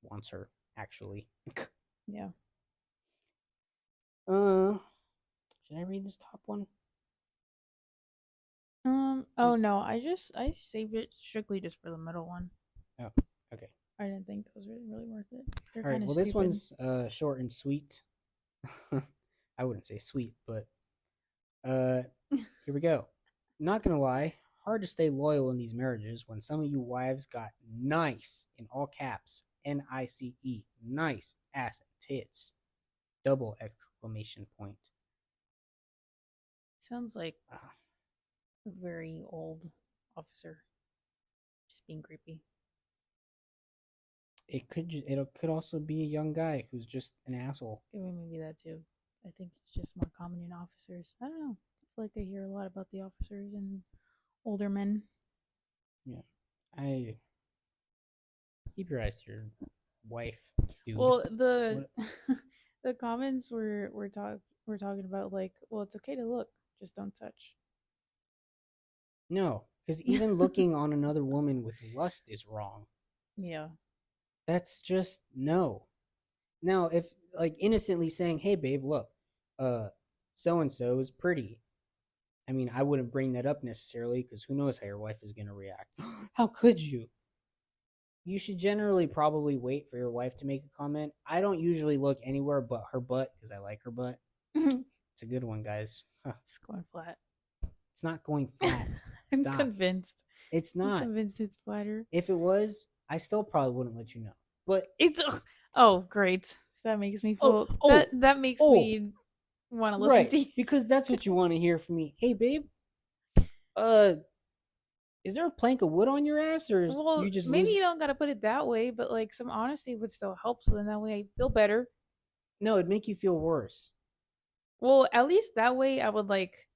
wants her, actually. Yeah. Should I read this top one? Oh no, I saved it strictly just for the middle one. Oh, okay. I didn't think those were really worth it. All right, well, this one's short and sweet. I wouldn't say sweet, but here we go. Not gonna lie, hard to stay loyal in these marriages when some of you wives got nice, in all caps, NICE, nice ass and tits, double exclamation point. Sounds like Ah, a very old officer, just being creepy. it could also be a young guy who's just an asshole. Okay, maybe that too. I think it's just more common in officers. I don't know. I feel like I hear a lot about the officers and older men. Yeah, I keep your eyes to your wife, dude. Well, the What? the comments we're talking about like, well, it's okay to look, just don't touch. No, because even looking on another woman with lust is wrong. Yeah. That's just no. Now, if like innocently saying, "Hey, babe, look, uh, so and so is pretty." I mean, I wouldn't bring that up necessarily because who knows how your wife is gonna react. How could you? You should generally probably wait for your wife to make a comment. I don't usually look anywhere but her butt because I like her butt. It's a good one, guys. It's going flat. It's not going flat. I'm Stop. convinced. It's I'm not. convinced it's flatter. If it was, I still probably wouldn't let you know. But It's oh great. So that makes me oh, feel oh, that makes oh, me want to listen right, to you. because that's what you want to hear from me. Hey, babe, uh, is there a plank of wood on your ass, or is Well, you just maybe lose? you don't gotta put it that way, but like some honesty would still help. So then that way I feel better. No, it'd make you feel worse. Well, at least that way I would like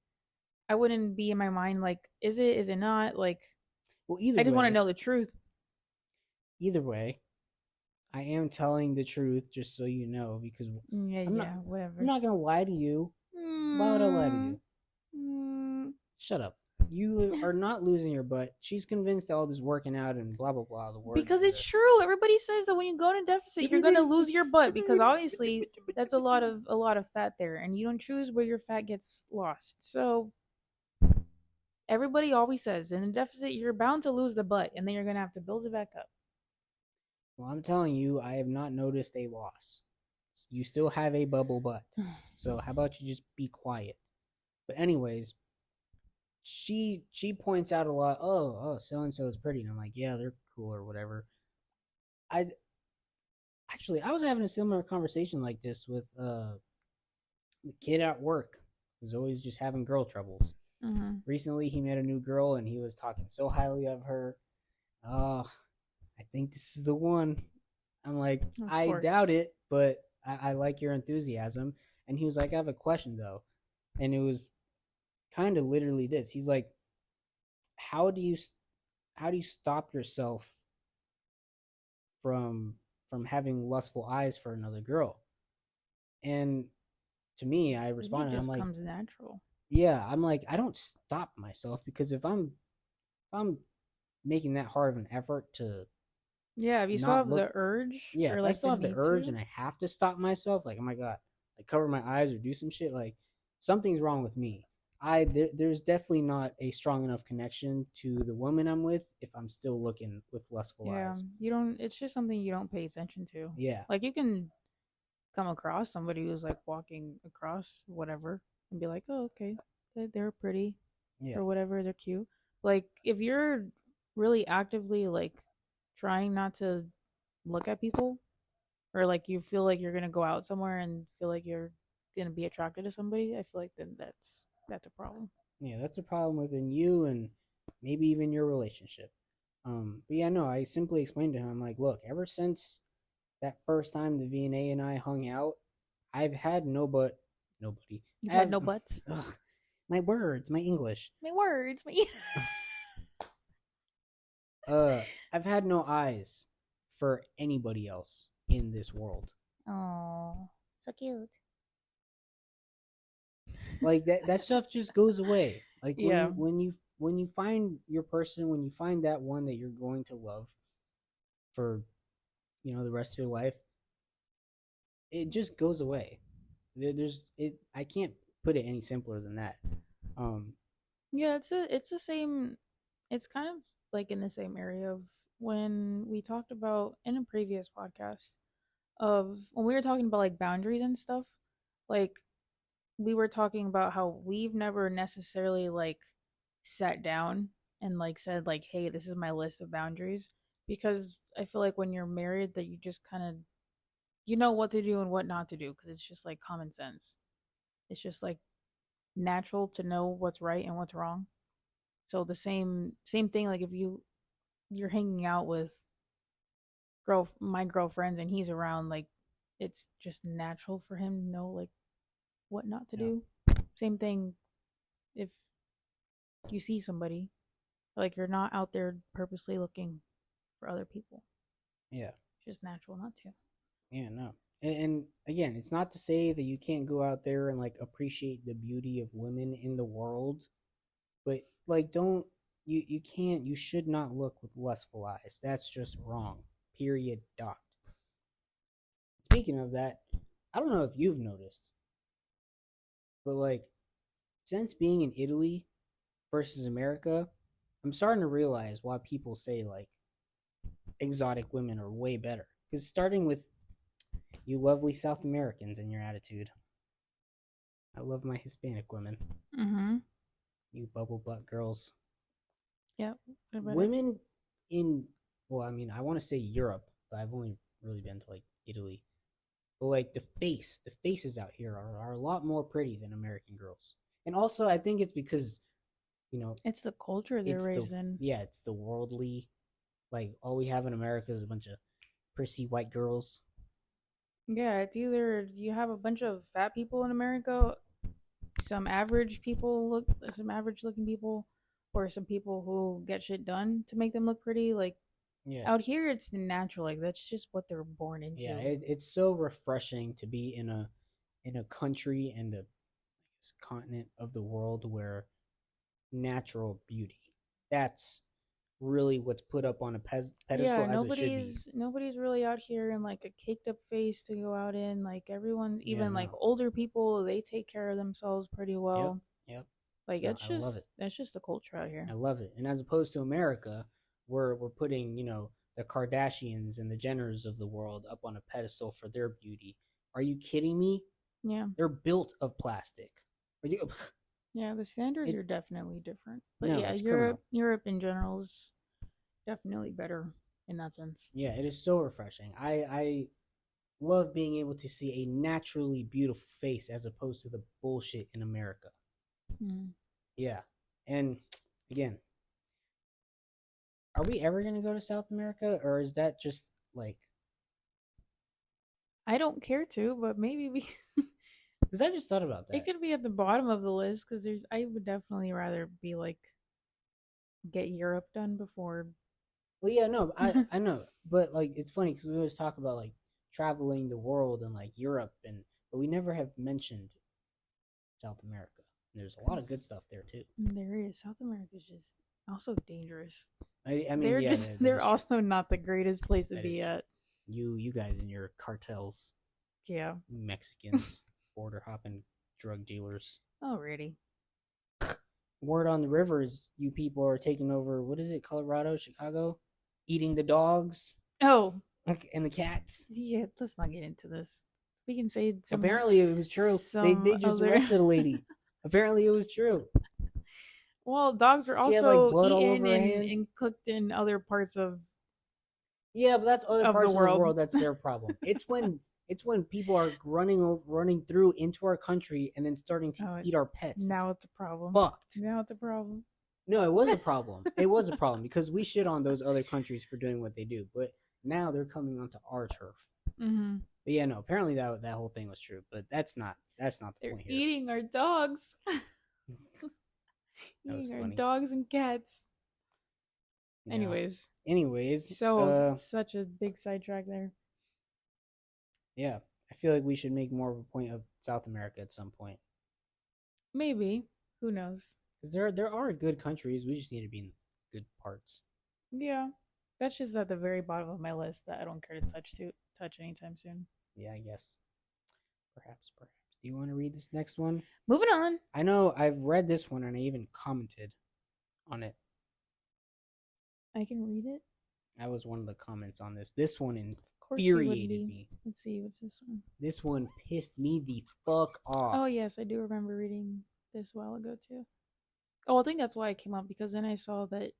I wouldn't be in my mind like, is it, is it not? Like Well, I just want to know the truth. either way, I am telling the truth, just so you know, because Yeah, I'm not, yeah, I'm whatever. not gonna lie to you. Why would I lie to Mm, you? mm. Shut up. You are not losing your butt. She's convinced that all this working out and blah blah blah. The words. Because it's true. Everybody says that when you go in a deficit, you're gonna Everybody lose says. your butt because obviously that's a lot of fat there, and you don't choose where your fat gets lost. So everybody always says in a deficit you're bound to lose the butt, and then you're gonna have to build it back up. Well, I'm telling you, I have not noticed a loss. You still have a bubble butt. So how about you just be quiet? But anyways, she points out a lot. Oh, so and so is pretty, and I'm like, yeah, they're cool or whatever. I actually I was having a similar conversation like this with the kid at work who's always just having girl troubles. Mm-hmm. Recently, he met a new girl and he was talking so highly of her. Oh, I think this is the one. I'm like, Of I course. doubt it, but I like your enthusiasm. And he was like, I have a question though. And it was kind of literally this. He's like, how do you how do you stop yourself from having lustful eyes for another girl? And to me, I I think it responded, I'm just like, comes natural. yeah, I'm like, I don't stop myself because if I'm making that hard of an effort to Yeah, if you still not have look, the urge yeah, or if I like still the have the need urge to, and I have to stop myself, like, oh my god, like cover my eyes or do some shit, like something's wrong with me. There's definitely not a strong enough connection to the woman I'm with if I'm still looking with lustful yeah, eyes. you don't. It's just something you don't pay attention to. Yeah, Like you can come across somebody who's like walking across whatever and be like, oh, okay, they're pretty yeah, or whatever, they're cute. Like if you're really actively like trying not to look at people or like you feel like you're gonna go out somewhere and feel like you're gonna be attracted to somebody, I feel like then that's a problem. yeah. That's a problem within you and maybe even your relationship. But yeah, no, I simply explained to him, I'm like, look, ever since that first time the VNA and I hung out, I've had nobody. You've had I've no butts. ugh, my words, my English. My words, my Uh, I've had no eyes for anybody else in this world. oh, so cute. Like that stuff just goes away. Like Yeah, when you find your person, when you find that one that you're going to love for the rest of your life, it just goes away. There's it. I can't put it any simpler than that. Um, yeah. It's the same. It's kind of like in the same area of when we talked about in a previous podcast of when we were talking about like boundaries and stuff. Like we were talking about how we've never necessarily like sat down and like said like, hey, this is my list of boundaries, because I feel like when you're married that you just kind of you know what to do and what not to do because it's just like common sense. It's just like natural to know what's right and what's wrong. So the same thing, like if you're hanging out with my girlfriends and he's around, like it's just natural for him to know like what not to Yeah. do. Same thing if you see somebody, like you're not out there purposely looking for other people. Yeah. It's just natural not to. Yeah, no. And again, it's not to say that you can't go out there and like appreciate the beauty of women in the world, but like don't you can't you should not look with lustful eyes. That's just wrong. Period. Dot. Speaking of that, I don't know if you've noticed, but like since being in Italy versus America, I'm starting to realize why people say like exotic women are way better. Because starting with you lovely South Americans and your attitude. I love my Hispanic women. Mm-hmm. You bubble butt girls. Yep. Women in, well, I mean, I want to say Europe, but I've only really been to like Italy. But like the faces out here are a lot more pretty than American girls. And also, I think it's because, you know, it's the culture they're raised in. Yeah, it's the worldly. Like all we have in America is a bunch of prissy white girls. Yeah, it's either you have a bunch of fat people in America, some average looking people, or some people who get shit done to make them look pretty. Like Yeah. out here, it's natural. Like that's just what they're born into. Yeah, it's so refreshing to be in a country and a continent of the world where natural beauty. That's really what's put up on a pedestal as it should be. Nobody's really out here in like a caked up face to go out in. Like everyone's, Yeah, even like no. older people, they take care of themselves pretty Yep, well. yep. Like No, I love it. that's just the culture out here. I love it. And as opposed to America, we're putting, you know, the Kardashians and the Jenners of the world up on a pedestal for their beauty. Are you kidding me? Yeah. They're built of plastic. Yeah, the standards are definitely different. But No, yeah, it's criminal. Europe in general is definitely better in that sense. Yeah, it is so refreshing. I love being able to see a naturally beautiful face as opposed to the bullshit in America. Mm. Yeah. And again, are we ever going to go to South America or is that just like I don't care to, but maybe we because I just thought about that. it could be at the bottom of the list because I would definitely rather be like get Europe done before. Well, yeah, no, I know, but like it's funny because we always talk about like traveling the world and like Europe, but we never have mentioned South America. And there's a lot of good stuff there too. There is. South America is just also dangerous. I mean, they're yeah, just they're also not the greatest place to be at. You guys and your cartels. Yeah. Mexicans, border hopping drug dealers. Already. Word on the river is you people are taking over, what is it, Colorado, Chicago? Eating the dogs. Oh. And the cats. Yeah, let's not get into this. We can say apparently it was true. They just arrested a lady. Apparently it was true. Well, dogs are also like blood eaten all over her and cooked in other parts of yeah, but that's other parts of the world. That's their problem. It's when people are running through into our country and then starting to eat our pets. Now it's a problem. Fucked. Now it's a problem. No, it was a problem. It was a problem because we shit on those other countries for doing what they do, but now they're coming onto our turf. Mm-hmm. But yeah, no. Apparently that whole thing was true, but that's not the point here. Eating our dogs. Eating our dogs and cats. Yeah. Anyways, so such a big sidetrack there. Yeah, I feel like we should make more of a point of South America at some point. Maybe. Who knows? Because there are good countries. We just need to be in good parts. Yeah, that's just at the very bottom of my list that I don't care to touch anytime soon. Yeah, I guess. Perhaps. Do you want to read this next one? Moving on. I know I've read this one and I even commented on it. I can read it. That was one of the comments on this. This one infuriated me. Let's see, what's this one? This one pissed me the fuck off. Oh yes, I do remember reading this a while ago too. Oh, I think that's why it came up because then I saw that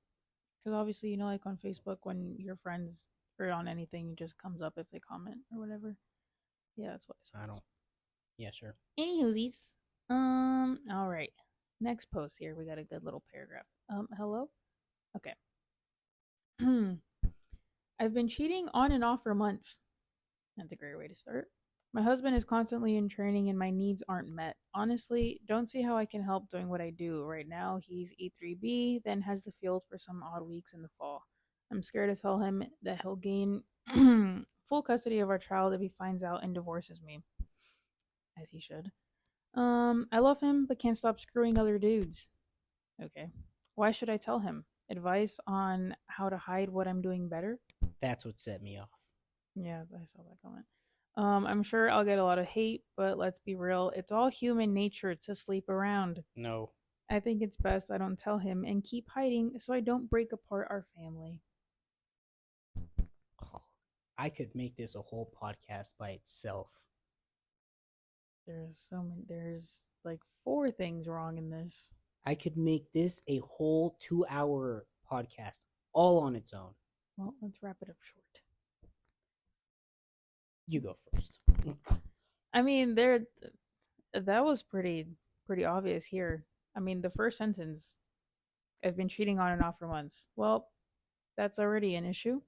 because obviously you know like on Facebook when your friends or on anything it just comes up if they comment or whatever. Yeah, that's what I saw. Yeah, sure. Anywhoosies. All right. Next post here. We got a good little paragraph. Hello? Okay. I've been cheating on and off for months. That's a great way to start. My husband is constantly in training and my needs aren't met. Honestly, don't see how I can help doing what I do. Right now, he's E3B, then has the field for some odd weeks in the fall. I'm scared to tell him that he'll gain full custody of our child if he finds out and divorces me, as he should. I love him, but can't stop screwing other dudes. Okay. Why should I tell him? Advice on how to hide what I'm doing better? That's what set me off. Yeah, I saw that comment. I'm sure I'll get a lot of hate, but let's be real. It's all human nature to sleep around. No. I think it's best I don't tell him and keep hiding so I don't break apart our family. I could make this a whole podcast by itself. There's like 4 things wrong in this. I could make this a whole 2-hour podcast all on its own. Well, let's wrap it up short. You go first. I mean, that was pretty obvious here. I mean, the first sentence, I've been cheating on and off for months. Well, that's already an issue.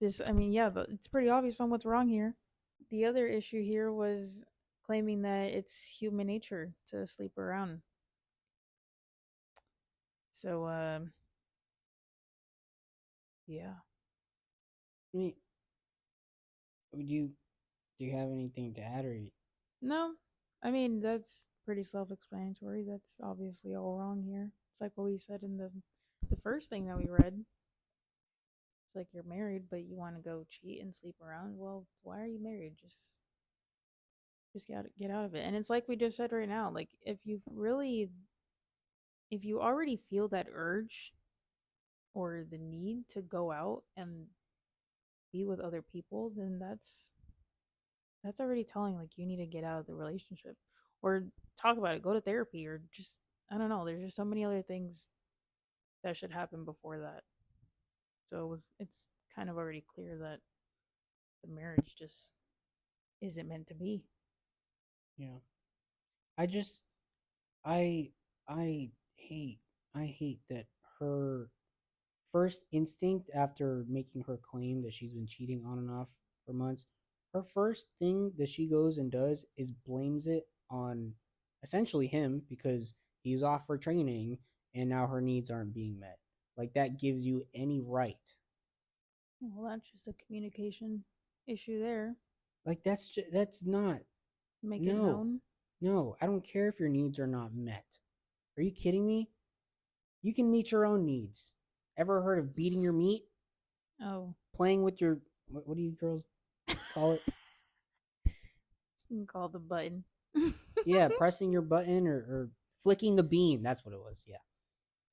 But it's pretty obvious on what's wrong here. The other issue here was claiming that it's human nature to sleep around. So, yeah. I mean, do you have anything to add, or No, I mean that's pretty self-explanatory. That's obviously all wrong here. It's like what we said in the first thing that we read. It's like you're married, but you want to go cheat and sleep around. Well, why are you married? Just get out of it. And it's like we just said right now. Like if you already feel that urge or the need to go out and be with other people, then that's already telling like you need to get out of the relationship or talk about it, go to therapy, or just I don't know. There's just so many other things that should happen before that. So it's kind of already clear that the marriage just isn't meant to be. yeah. I just I hate that her first instinct after making her claim that she's been cheating on and off for months, her first thing that she goes and does is blames it on essentially him because he's off for training and now her needs aren't being met. Like that gives you any right. Well, that's just a communication issue there. Like that's not. Make it No. known. No, I don't care if your needs are not met. Are you kidding me? You can meet your own needs. Ever heard of beating your meat? Oh, Playing with your what do you girls call it? just can call the button. Yeah, pressing your button or flicking the bean. That's what it was. Yeah.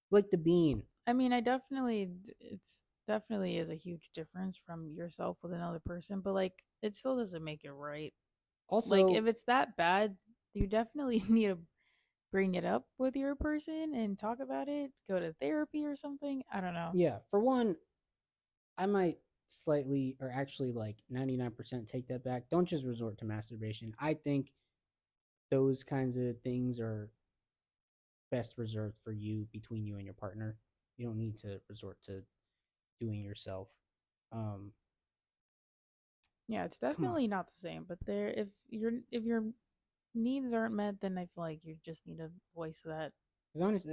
Flick the bean. I mean, it's definitely is a huge difference from yourself with another person, but like it still doesn't make it right. Like Also, if it's that bad, you definitely need to bring it up with your person and talk about it, go to therapy or something. I don't know. yeah, for one, I might slightly or actually like 99% take that back. Don't just resort to masturbation. I think those kinds of things are best reserved for you between you and your partner. You don't need to resort to doing yourself. Um, Yeah, it's come on. definitely not the same, but there if your needs aren't met, then I feel like you just need to voice that. As honest,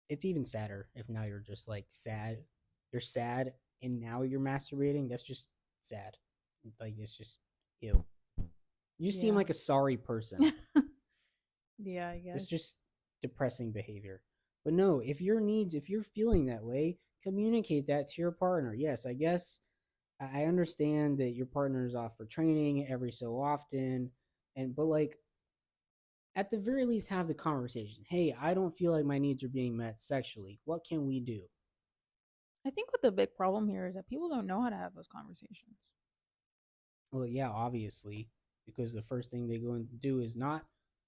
it's even sadder if now you're just like sad. You're sad and now you're masturbating. That's just sad. Like it's just ew. You seem Yeah. like a sorry person. Yeah, I It's guess. just depressing behavior. But no, if you're feeling that way, communicate that to your partner. Yes, I guess I understand that your partner is off for training every so often, but like at the very least have the conversation. Hey, I don't feel like my needs are being met sexually. What can we do? I think what the big problem here is that people don't know how to have those conversations. Well, yeah, obviously, because the first thing they go and do is not,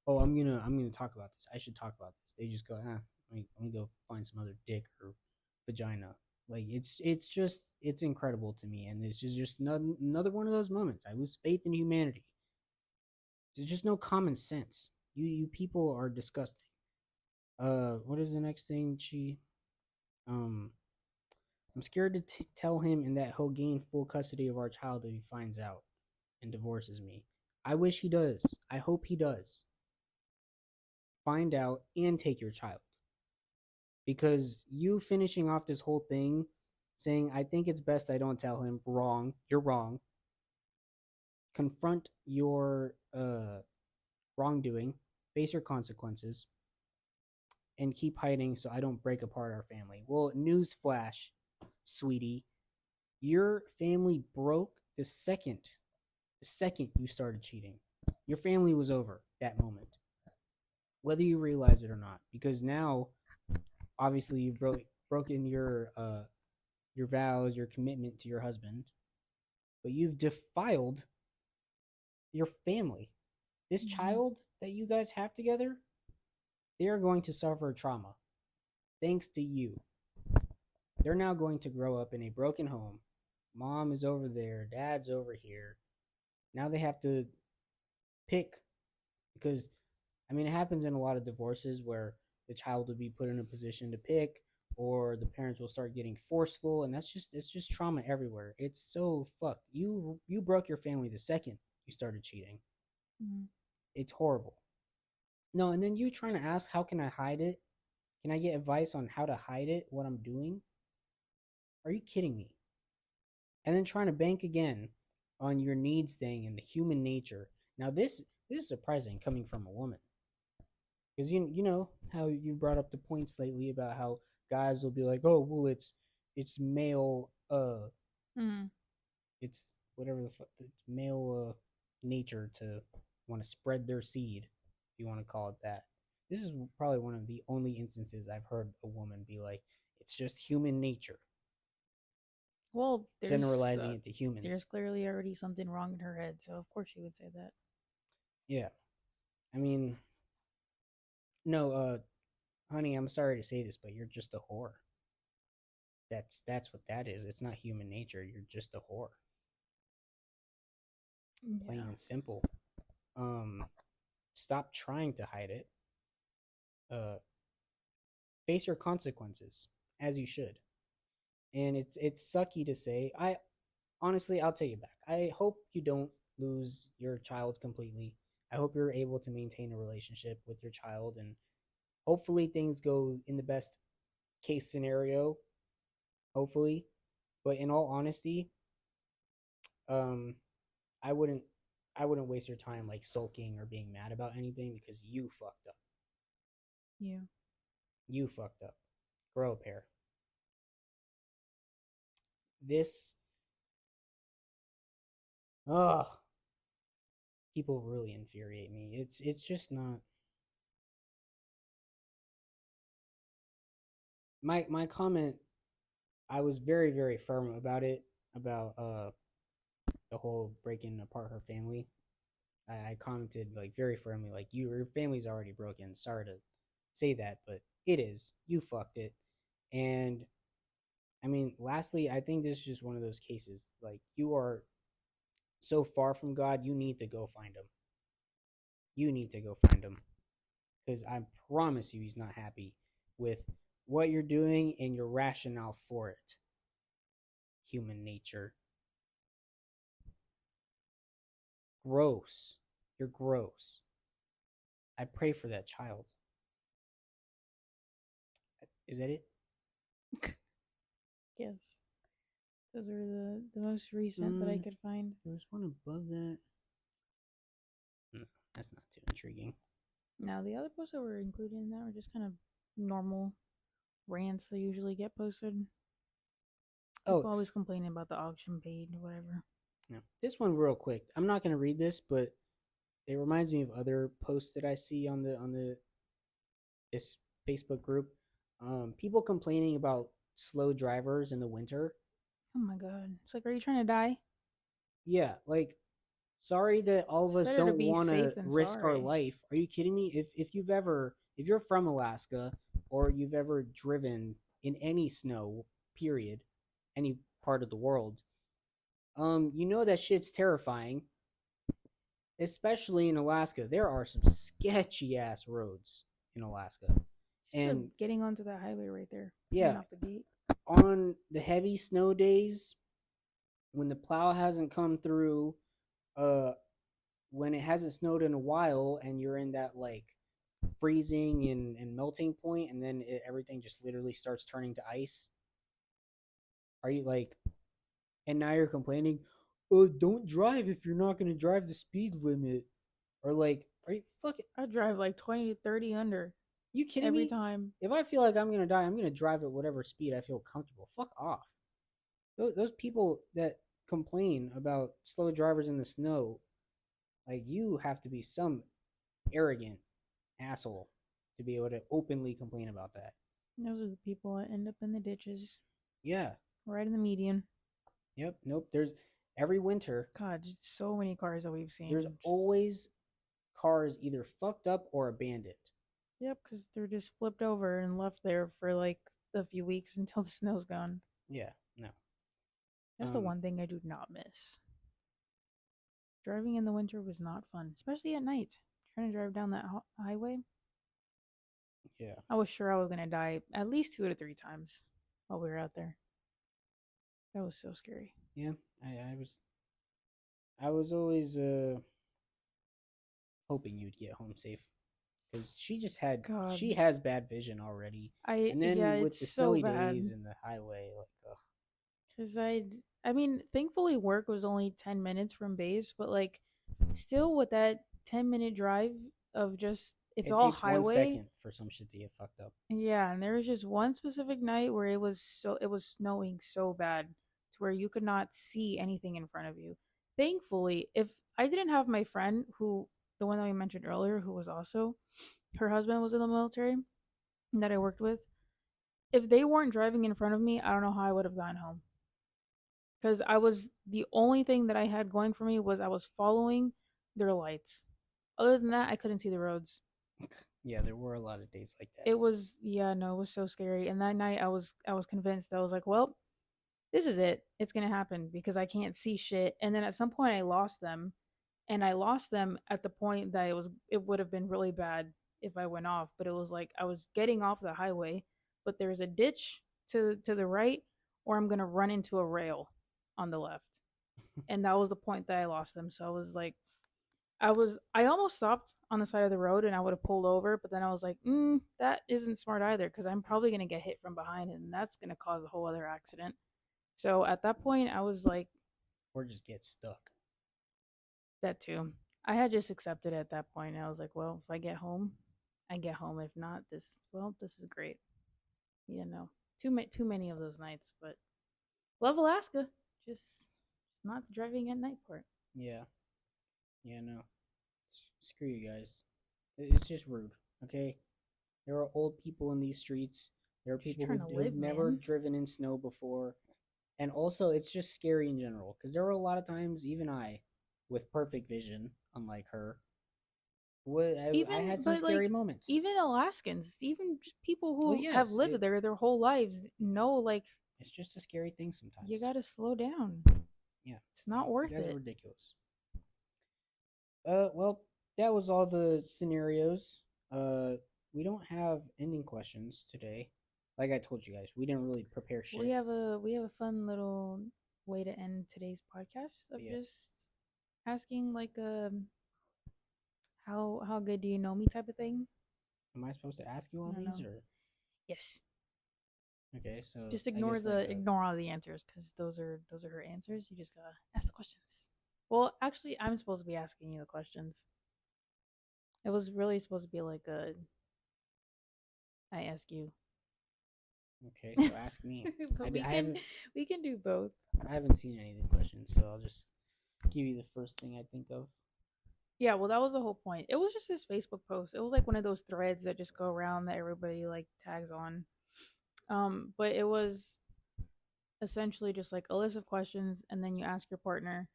oh, I'm gonna talk about this. I should talk about this. They just go, let me go find some other dick or vagina. Like it's incredible to me, and this is just another one of those moments. I lose faith in humanity. There's just no common sense. You people are disgusting. What is the next thing? Um, I'm scared to tell him and that he'll gain full custody of our child if he finds out and divorces me. I wish he does. I hope he does. Find out and take your child. Because you finishing off this whole thing saying, I think it's best I don't tell him, wrong. You're wrong. Confront your wrongdoing, face your consequences, and keep hiding so I don't break apart our family. Well, newsflash, sweetie, your family broke the second you started cheating. Your family was over that moment, whether you realize it or not. Because now, obviously, you've broken your vows, your commitment to your husband, but you've defiled your family. This child that you guys have together, they are going to suffer trauma thanks to you. They're now going to grow up in a broken home. Mom is over there, dad's over here. Now they have to pick because, I mean, it happens in a lot of divorces where the child will be put in a position to pick or the parents will start getting forceful, and it's just trauma everywhere. It's so fucked. You broke your family the second you started cheating. It's horrible. No, and then you trying to ask, how can I hide it? Can I get advice on how to hide it, what I'm doing? Are you kidding me? And then trying to bank again on your needs thing and the human nature. Now this is surprising coming from a woman. Because you know how you brought up the points lately about how guys will be like, oh well, it's male it's whatever the fuck, it's male nature to want to spread their seed, if you want to call it that. This is probably one of the only instances I've heard a woman be like, it's just human nature. Well, generalizing it to humans. There's clearly already something wrong in her head, so of course she would say that. Yeah. I mean, no, honey, I'm sorry to say this, but you're just a whore. That's what that is. It's not human nature. You're just a whore. Plain and simple. Stop trying to hide it. Face your consequences, as you should. And it's sucky to say. Honestly, I'll take it back. I hope you don't lose your child completely. I hope you're able to maintain a relationship with your child, and hopefully things go in the best case scenario. Hopefully, but in all honesty, I wouldn't waste your time like sulking or being mad about anything because you fucked up. Yeah. You fucked up. Grow a pair. This ugh. People really infuriate me. It's just not my comment. I was very, very firm about it, about the whole breaking apart her family. I commented like very firmly, like your family's already broken. Sorry to say that, but it is. You fucked it. And I mean, lastly, I think this is just one of those cases. Like, you are so far from God, you need to go find him. You need to go find him. Because I promise you he's not happy with what you're doing and your rationale for it. Human nature. Gross. You're gross. I pray for that child. Is that it? Yes. Those were the most recent that I could find. There's one above that. No, that's not too intriguing. Now, the other posts that were included in that were just kind of normal rants that usually get posted. People always complaining about the auction paid or whatever. Yeah. This one real quick. I'm not going to read this, but it reminds me of other posts that I see on this Facebook group. People complaining about slow drivers in the winter. Oh my god. It's like, are you trying to die? Yeah, like, sorry that all of us don't want to risk our life. Are you kidding me? If you're from Alaska or you've ever driven in any snow, period, any part of the world, you know that shit's terrifying. especially in Alaska, there are some sketchy ass roads in Alaska. Just And getting onto that highway right there, getting yeah, off the gate. on the heavy snow days when the plow hasn't come through, uh when it hasn't snowed in a while and you're in that like freezing and melting point and then everything just literally starts turning to ice. Are you like, and now you're complaining, oh, don't drive if you're not going to drive the speed limit. Or like, are you fucking, I drive like 20 to 30 under you kidding every me? time. If I feel like I'm going to die, I'm going to drive at whatever speed I feel comfortable. Fuck off. Those people that complain about slow drivers in the snow, like, you have to be some arrogant asshole to be able to openly complain about that. Those are the people that end up in the ditches, Yeah. right in the median. Yep. Nope. There's every winter, God, just so many cars that we've seen. there's always cars either fucked up or abandoned. Yep, because they're just flipped over and left there for like a few weeks until the snow's gone. Yeah. No. That's the one thing I do not miss. Driving in the winter was not fun, especially at night. Trying to drive down that highway. Yeah. I was sure I was going to die at least 2 to 3 times while we were out there. That was so scary. Yeah. I was always hoping you'd get home safe because she has bad vision already. And then with the snowy days and the highway, like, ugh. Because I mean, thankfully work was only 10 minutes from base, but like, still with that 10-minute drive of just, it's all takes highway. 1 second for some shit to get fucked up. Yeah, and there was just one specific night where it was snowing so bad to where you could not see anything in front of you. Thankfully, if I didn't have my friend who, the one that we mentioned earlier, who was also, her husband was in the military that I worked with, if they weren't driving in front of me, I don't know how I would have gotten home. Because the only thing that I had going for me was I was following their lights. Other than that, I couldn't see the roads. Yeah, there were a lot of days like that. It was so scary. And that night I was convinced. I was like, well, this is it. It's gonna happen because I can't see shit. And then at some point I lost them. And I lost them at the point that it would have been really bad if I went off. But it was like I was getting off the highway, but there's a ditch to the right, or I'm gonna run into a rail on the left. And that was the point that I lost them. So I was like, I almost stopped on the side of the road and I would have pulled over, but then I was like, that isn't smart either because I'm probably going to get hit from behind and that's going to cause a whole other accident. So at that point, I was like, or just get stuck. That too. I had just accepted it at that point. And I was like, well, if I get home, I get home. If not, this is great. You know, too many of those nights, but love Alaska. Just not the driving at night part. Yeah. Yeah, no. Screw you guys. It's just rude, okay? There are old people in these streets. There are people who've never driven in snow before. And also, it's just scary in general. Because there were a lot of times, even I, with perfect vision, unlike her, I had some scary moments. Even Alaskans, even just people who have lived there their whole lives know, like, it's just a scary thing sometimes. You gotta slow down. Yeah. It's not worth it. That's ridiculous. Well, that was all the scenarios. We don't have ending questions today. Like I told you guys, we didn't really prepare shit. We have a fun little way to end today's podcast of just asking like how good do you know me type of thing. Am I supposed to ask you all these or? Yes. Okay, so just ignore all the answers because those are her answers. You just gotta ask the questions. Well, actually, I'm supposed to be asking you the questions. It was really supposed to be like I ask you. Okay, so ask me. We can do both. I haven't seen any of the questions, so I'll just give you the first thing I think of. Yeah, well, that was the whole point. It was just this Facebook post. It was like one of those threads that just go around that everybody like tags on. But it was essentially just like a list of questions, and then you ask your partner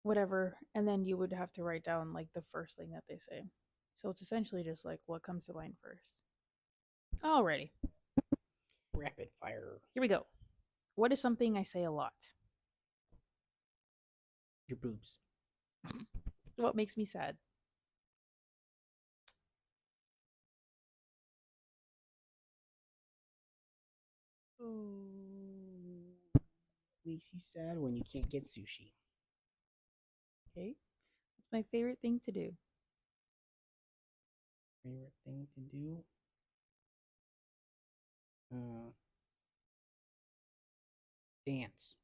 whatever, and then you would have to write down like the first thing that they say. So it's essentially just like what comes to mind first. Alrighty. Rapid fire. Here we go. What is something I say a lot? Your boobs. What makes me sad? Oh, makes you sad when you can't get sushi. Okay. What's my favorite thing to do? Favorite thing to do? Uh, dance.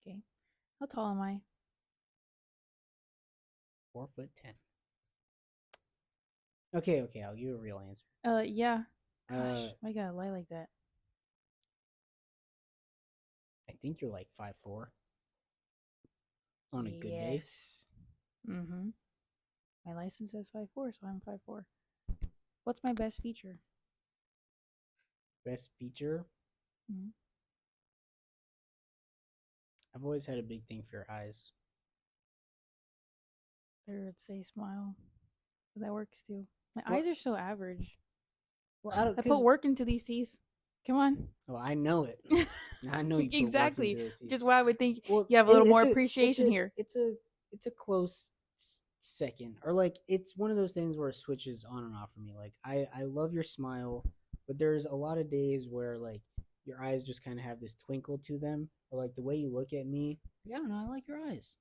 Okay. How tall am I? 4'10". Okay, I'll give you a real answer. Yeah. Uh, Gosh, why gotta lie like that? I think you're like 5'4" on a good day. Yes. Mm-hmm. My license says 5'4", so I'm 5'4". What's my best feature? Best feature? Mm-hmm. I've always had a big thing for your eyes. There would say smile. But that works too. My What? eyes are so average. Well, I don't. I put work into these teeth. Come on. Oh, I know it. I know you put Exactly. work into those teeth. Which is why I would think Well, you have a little more appreciation here. It's a close second, or like it's one of those things where it switches on and off for me. Like I love your smile, but there's a lot of days where like your eyes just kind of have this twinkle to them, or like the way you look at me. I don't know. I like your eyes.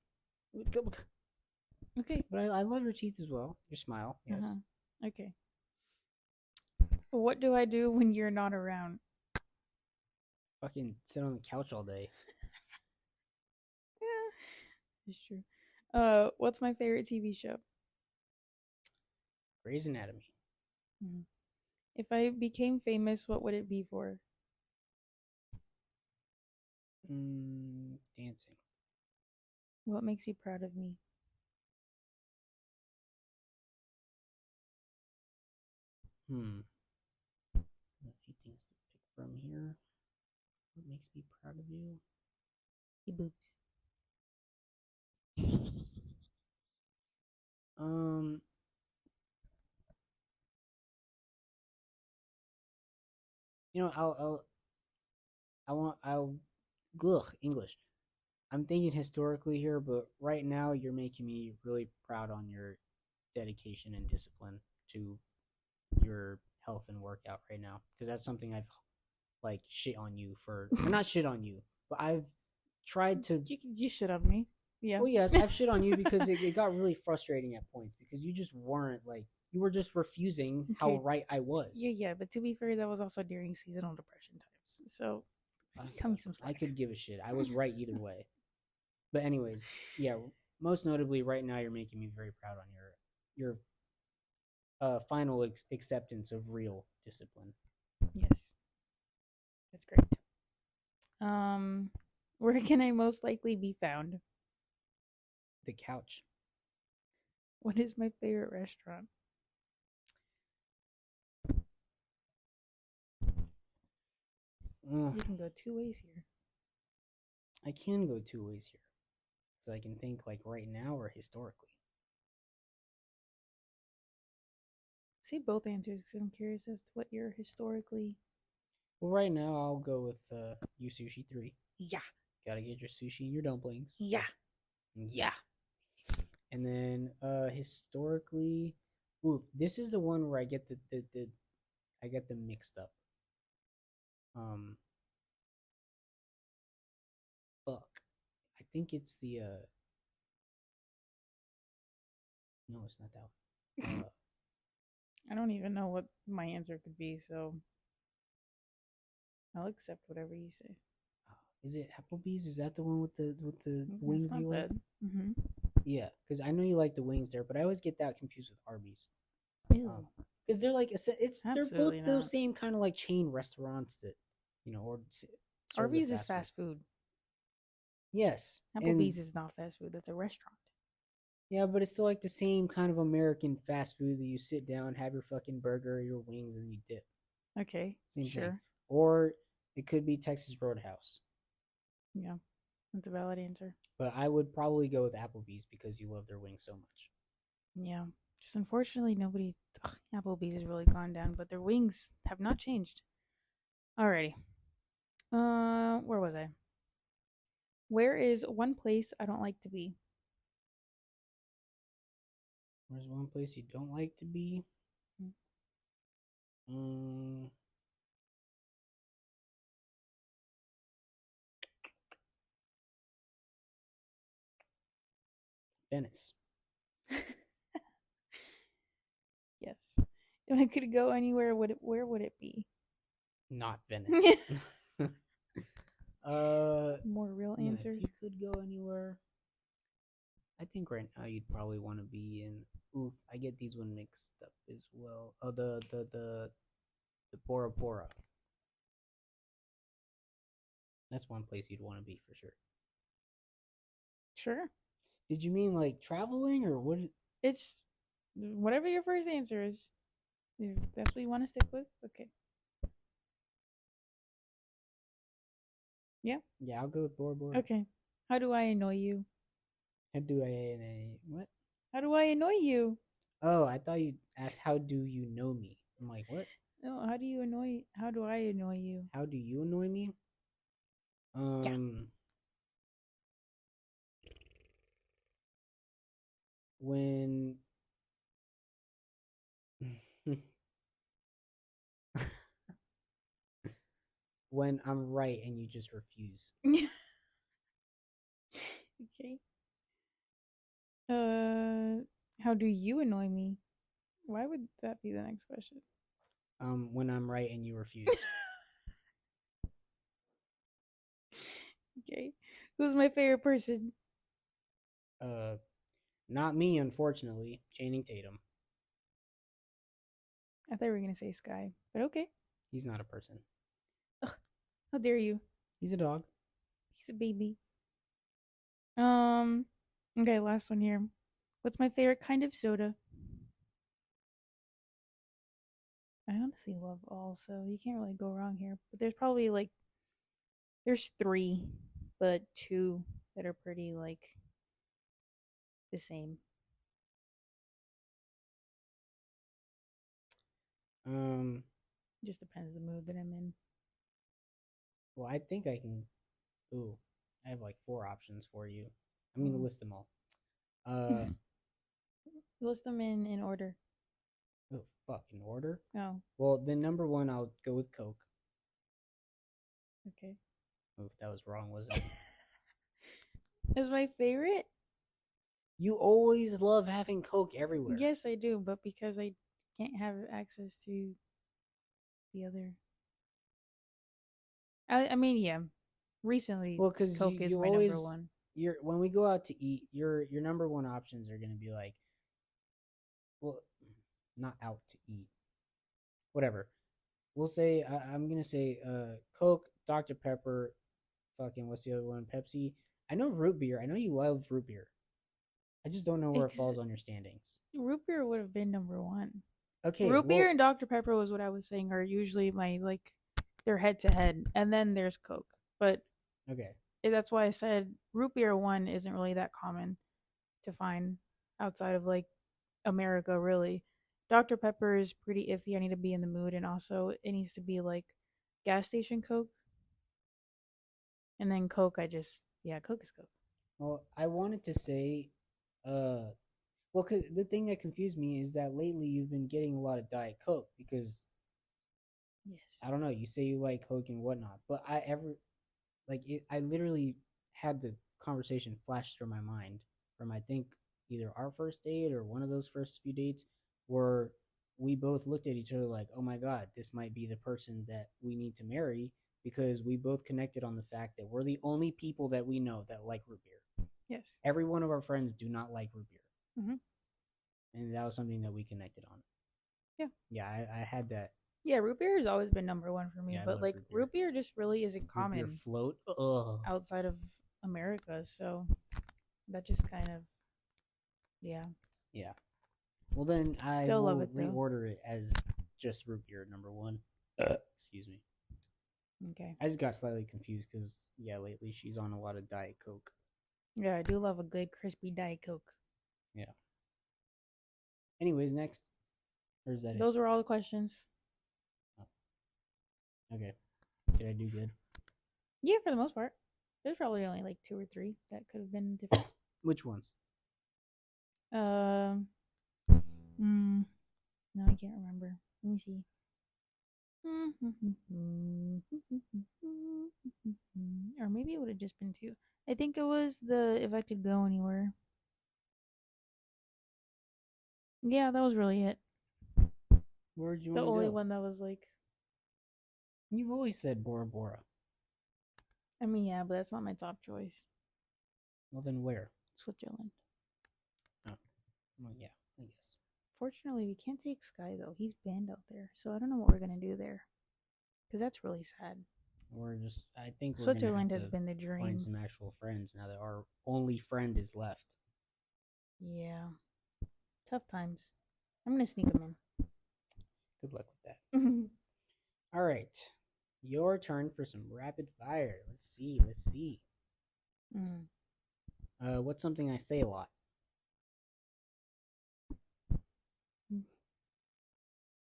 Okay. But I love your teeth as well. Your smile, yes. Okay. What do I do when you're not around? Fucking sit on the couch all day. Yeah, it's true. What's my favorite TV show? Grey's Anatomy. Mhm. If I became famous, what would it be for? Dancing. What makes you proud of me? A few things to pick from here. What makes me proud of you? Your boobs. Um, you know, I'll English. I'm thinking historically here, but right now you're making me really proud on your dedication and discipline to your health and workout right now, because that's something I've like shit on you for, or not shit on you, but I've tried to. You shit on me. Yeah. Well, yes, I've shit on you because it got really frustrating at points because you just weren't like you were just refusing how right I was. Yeah, but to be fair, that was also during seasonal depression times. So cut me some slack. I could give a shit. I was right either way. But anyways, yeah, most notably right now you're making me very proud on your final acceptance of real discipline. Yes. That's great. Where can I most likely be found? The couch. What is my favorite restaurant? You can go two ways here. I can go two ways here. So I can think like right now or historically. Say both answers because I'm curious as to what you're historically. Well, right now I'll go with you sushi 3. Yeah. Gotta get your sushi and your dumplings. Yeah. Yeah. And then historically, oof, this is the one where I get I get them mixed up. Fuck. I think it's the no, it's not that one. I don't even know what my answer could be, so I'll accept whatever you say. Is it Applebee's? Is that the one with the wings That's not you like? bad. Mm-hmm. Yeah, because I know you like the wings there, but I always get that confused with Arby's. Ew. Because they're like they're Absolutely both not. those same kind of like chain restaurants that or Arby's is fast food. Yes, Applebee's is not fast food. That's a restaurant. Yeah, but it's still like the same kind of American fast food that you sit down, have your fucking burger, your wings, and you dip. Okay, Same sure. thing. Or it could be Texas Roadhouse. Yeah, that's a valid answer. But I would probably go with Applebee's because you love their wings so much. Yeah, just unfortunately Applebee's has really gone down, but their wings have not changed. Alrighty. Where was I? Where is one place I don't like to be? Where's one place you don't like to be? Venice. Yes. If I could go anywhere, where would it be? Not Venice. More real no, answers. if you could go anywhere, I think right now you'd probably want to be in. Oof, I get these one mixed up as well. Oh, the Bora Bora. That's one place you'd want to be for sure. Sure. Did you mean like traveling or what? It's whatever your first answer is. If that's what you want to stick with, okay. Yeah. Yeah, I'll go with Bora Bora. Okay. How do I annoy you? How do I what? How do I annoy you? Oh, I thought you asked how do you know me. I'm like, what? No, how do you annoy? How do I annoy you? How do you annoy me? Yeah. When when I'm right and you just refuse. Okay. How do you annoy me? Why would that be the next question? When I'm right and you refuse. Okay. Who's my favorite person? Not me, unfortunately. Channing Tatum. I thought we were gonna say Sky, but okay. He's not a person. Ugh, how dare you? He's a dog. He's a baby. Okay, last one here. What's my favorite kind of soda? I honestly love all, so you can't really go wrong here. But there's probably there's 3, but 2 that are pretty the same. Just depends the mood that I'm in. Well, I think I can. Ooh, I have like 4 options for you. I'm gonna list them all. List them in order. Oh, fuck, in order? Oh. Well, then number 1, I'll go with Coke. Okay. Oof, that was wrong, wasn't it? That's my favorite? You always love having Coke everywhere. Yes, I do, but because I can't have access to the other. I mean, yeah. Recently, Well, because Coke is my always, number 1. when we go out to eat, your number 1 options are gonna be like, well, not out to eat. Whatever. We'll say I'm gonna say Coke, Dr. Pepper, fucking what's the other one? Pepsi. I know root beer. I know you love root beer. I just don't know where it falls on your standings. Root beer would have been number 1. Okay. Root beer and Dr. Pepper was what I was saying are usually my they're head to head, and then there's Coke. But okay, that's why I said root beer 1 isn't really that common to find outside of America, really. Dr. Pepper is pretty iffy. I need to be in the mood, and also it needs to be gas station Coke. And then Coke, Coke is Coke. Well, I wanted to say, well, cause the thing that confused me is that lately you've been getting a lot of Diet Coke because, yes, I don't know, you say you like Coke and whatnot, but I literally had the conversation flash through my mind from I think either our first date or one of those first few dates where we both looked at each other like, oh my God, this might be the person that we need to marry because we both connected on the fact that we're the only people that we know that like root beer. Yes. Every one of our friends do not like root beer. Mm-hmm. And that was something that we connected on. Yeah. Yeah, I had that. Yeah, root beer has always been number 1 for me, Yeah, but root beer just really isn't common. Root beer float. Ugh. Outside of America, so that just kind of, yeah. Yeah. Well, then I Still will love it, though. reorder it as just root beer number 1. Excuse me. Okay. I just got slightly confused because, yeah, lately she's on a lot of Diet Coke. Yeah, I do love a good crispy Diet Coke. Yeah. Anyways, next. Or is that Those were all the questions. Oh. Okay. Did I do good? Yeah, for the most part. There's probably only 2 or 3 that could have been different. Which ones? No, I can't remember. Let me see. Or maybe it would have just been two. I think it was the if I could go anywhere. Yeah, that was really it. Where'd you The want to only go? one that was like, You've always said Bora Bora. I mean, yeah, but that's not my top choice. Well, then where? Switzerland. Oh, well, yeah, I guess. Fortunately, we can't take Sky though. He's banned out there, so I don't know what we're gonna do there, because that's really sad. I think we're gonna have Switzerland has to been the find dream. some actual friends now that our only friend is left. Yeah, tough times. I'm gonna sneak them Good luck with that. in. All right, your turn for some rapid fire. Let's see. What's something I say a lot?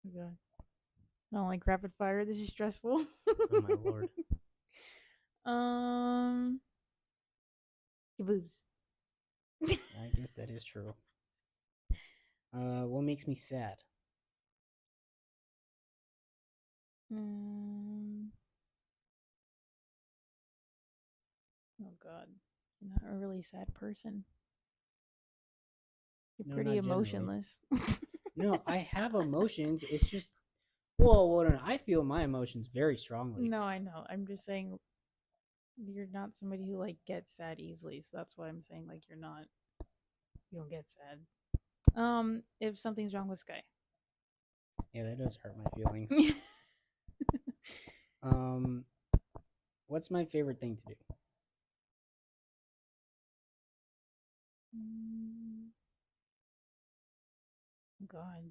Oh god, I don't like rapid fire. This is stressful. Oh my lord. Your boobs. I guess that is true. What makes me sad? Oh god, you're not a really sad person. You're No, pretty not generally. emotionless. No, I have emotions. It's just, well, I feel my emotions very strongly. No, I know. I'm just saying you're not somebody who like gets sad easily, so that's why I'm saying like you don't get sad. If something's wrong with Sky. Yeah, that does hurt my feelings. What's my favorite thing to do? God.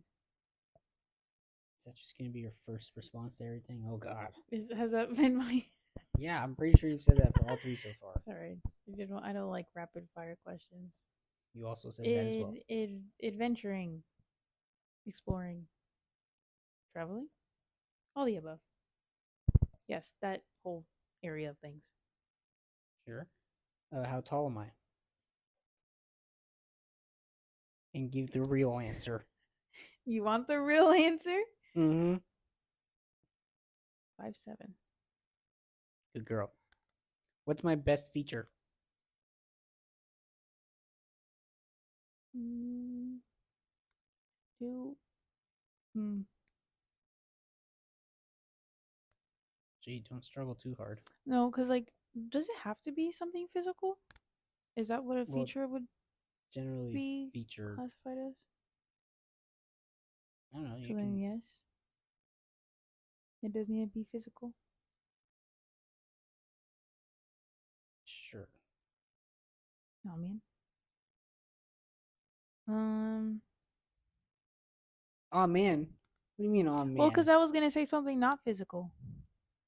Is that just gonna be your first response to everything? Oh God. Has that been my Yeah, I'm pretty sure you've said that for all three so far. Sorry. I don't like rapid fire questions. You also said that as well. Adventuring. Exploring. Traveling? All the above. Yes, that whole area of things. Sure. How tall am I? And give the real answer. You want the real answer? Mm-hmm. 5'7". Good girl. What's my best feature? Gee, don't struggle too hard. No, because like, does it have to be something physical? Is that what a feature would generally be feature classified as? I don't know. So then yes, it does need to be physical. Sure. Oh man. Oh man. What do you mean, oh man? Well, because I was gonna say something not physical.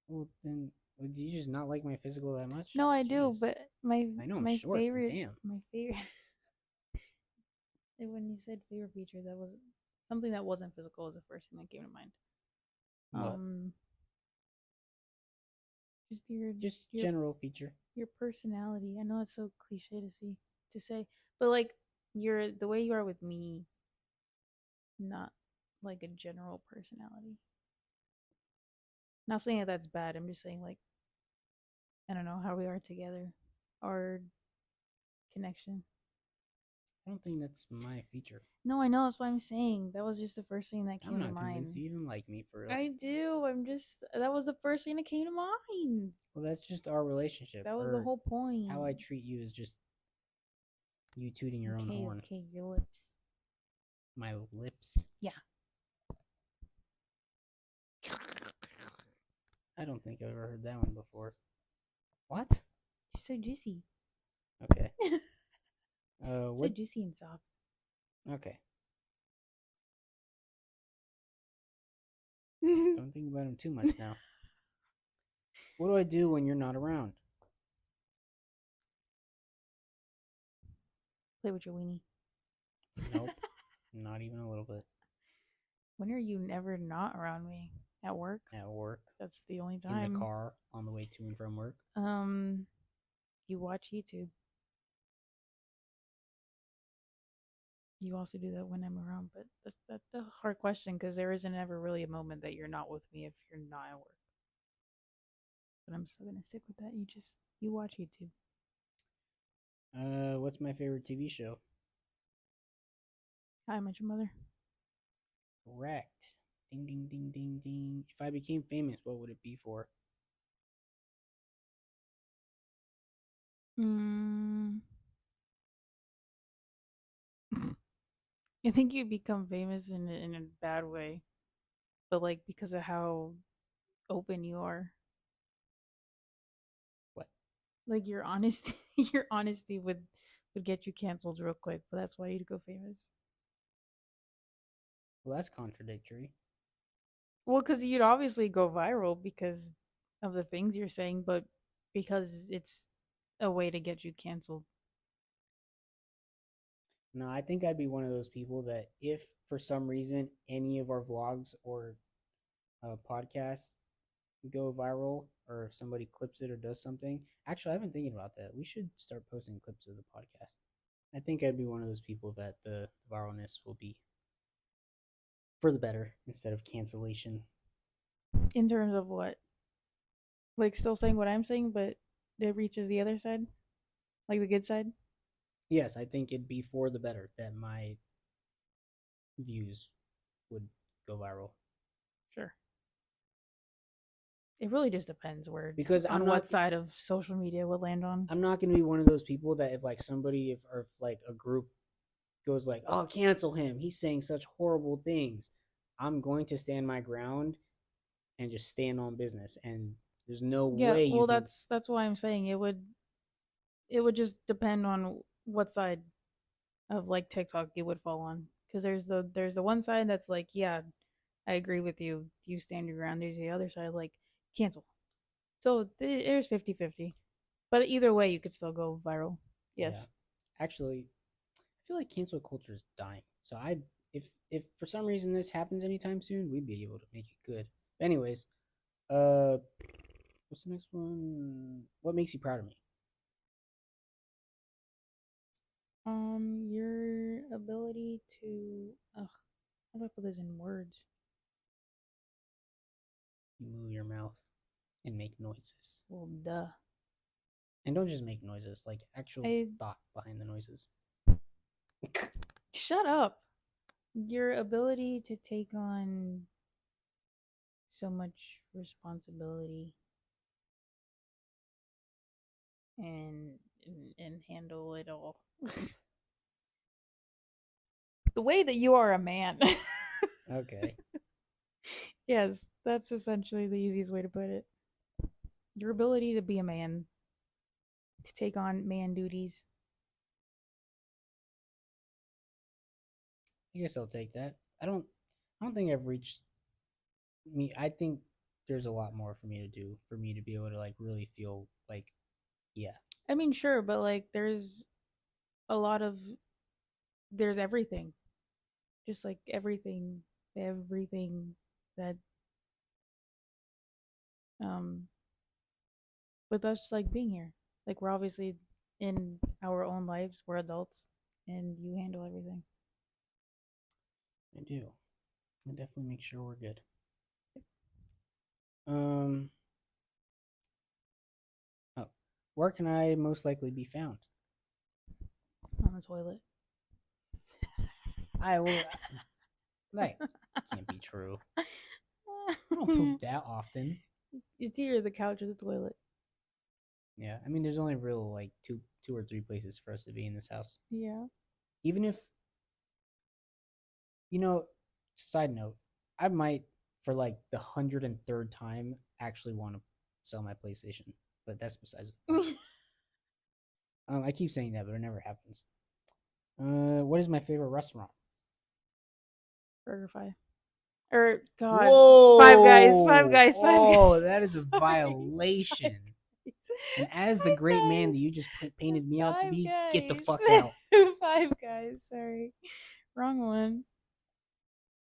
Well, then, do you just not like my physical that much? No, I do, but I know I'm short. favorite, Damn. my favorite. When you said favorite feature, that was something that wasn't physical. Was the first thing that came to mind. What? Just your general feature. Your personality. I know it's so cliche to say, but like the way you are with me, not like a general personality. Not saying that that's bad. I'm just saying like I don't know how we are together, our connection. I don't think that's my feature. No, I know that's what I'm saying. That was just the first thing that came to mind. I'm not convinced you even like me for real. I do. That was the first thing that came to mind. Well, that's just our relationship. That was the whole point. How I treat you is just you tooting your own horn. Okay, your lips. My lips? Yeah. I don't think I've ever heard that one before. What? You're so juicy. Okay. So juicy and soft. Okay. Don't think about him too much now. What do I do when you're not around? Play with your weenie. Nope. Not even a little bit. When are you never not around me? At work? At work. That's the only time. In the car on the way to and from work. You watch YouTube. You also do that when I'm around, but that's a hard question because there isn't ever really a moment that you're not with me if you're not at work. But I'm still gonna stick with that. You watch YouTube. What's my favorite TV show? Hi, I Met Your Mother. Correct. Ding ding ding ding ding. If I became famous, what would it be for? Mm. I think you become famous in a bad way, but like because of how open you are. What? Like your honesty, your honesty would get you canceled real quick. But that's why you'd go famous. Well, that's contradictory. Well, because you'd obviously go viral because of the things you're saying, but because it's a way to get you canceled. No, I think I'd be one of those people that if for some reason any of our vlogs or podcasts go viral, or if somebody clips it or does something. Actually, I've been thinking about that. We should start posting clips of the podcast. I think I'd be one of those people that the viralness will be for the better instead of cancellation. In terms of what? Like still saying what I'm saying, but it reaches the other side? Like the good side? Yes, I think it'd be for the better that my views would go viral. Sure. It really just depends where Because on what side of social media would land on. I'm not going to be one of those people that if like somebody or if like a group goes like, "Oh, cancel him. He's saying such horrible things." I'm going to stand my ground and just stand on business. And there's no Yeah, way well that's why I'm saying it would just depend on what side of like TikTok it would fall on. Because there's the one side that's like, yeah, I agree with you. You stand your ground. There's the other side like cancel. So there's 50-50. But either way, you could still go viral. Yes. Yeah. Actually, I feel like cancel culture is dying. So if for some reason this happens anytime soon, we'd be able to make it good. But anyways, uh, what's the next one? What makes you proud of me? Your ability to. Ugh, how do I put this in words? You move your mouth and make noises. Well, duh. And don't just make noises, like actual thought behind the noises. Shut up. Your ability to take on so much responsibility and and handle it all. The way that you are a man. Okay. Yes, that's essentially the easiest way to put it. Your ability to be a man, to take on man duties. I guess I'll take that. I don't think I've reached me. I think there's a lot more for me to do for me to be able to like really feel like, yeah. I mean, sure, but like a lot of there's everything. Just like everything that um with us like being here. Like we're obviously in our own lives, we're adults and you handle everything. I do. I definitely make sure we're good. Um. Oh, where can I most likely be found? On the toilet. I will. That can't be true. I don't poop that often. It's either the couch or the toilet. Yeah, I mean, there's only real like two or three places for us to be in this house. Yeah. Even if, you know, side note, I might for like the 103rd time actually want to sell my PlayStation, but that's besides the point. I keep saying that, but it never happens. What is my favorite restaurant? BurgerFi. Or God, Whoa! Five Guys, Five Guys, Five Guys. Oh, that is a violation. And as the great man that you just painted me out to be, get the fuck out. Five Guys, sorry. Wrong one.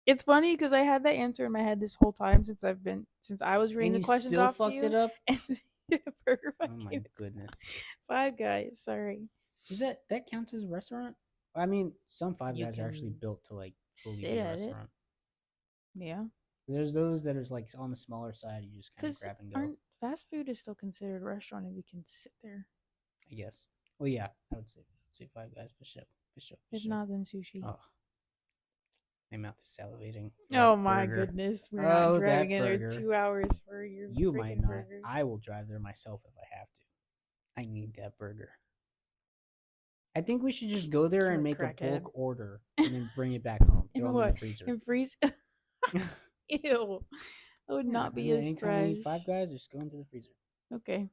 It's funny because I had that answer in my head this whole time since I was reading And the questions still off to fucked you. it up? And BurgerFi. Oh my goodness. Five Guys, sorry. Is that counts as a restaurant? I mean, some Five You Guys are actually can built to like fully sit be a at it. restaurant. Yeah. There's those that are like on the smaller side. You just kind of Because grab and go. aren't fast food is still considered a restaurant if you can sit there. I guess. Well, yeah, I would say Five Guys for sure. If not, then sushi. Oh, my mouth is salivating. Oh That my burger. goodness. We're not Oh, driving that in there burger. 2 hours for your You might freaking not. burger. I will drive there myself if I have to. I need that burger. I think we should just go there You're and a make a crackhead. bulk order and then bring it back home. And Throw them in what? the freezer. And freeze? Ew. That would not be as anytime fresh. I eat Five Guys, just go into the freezer. Okay.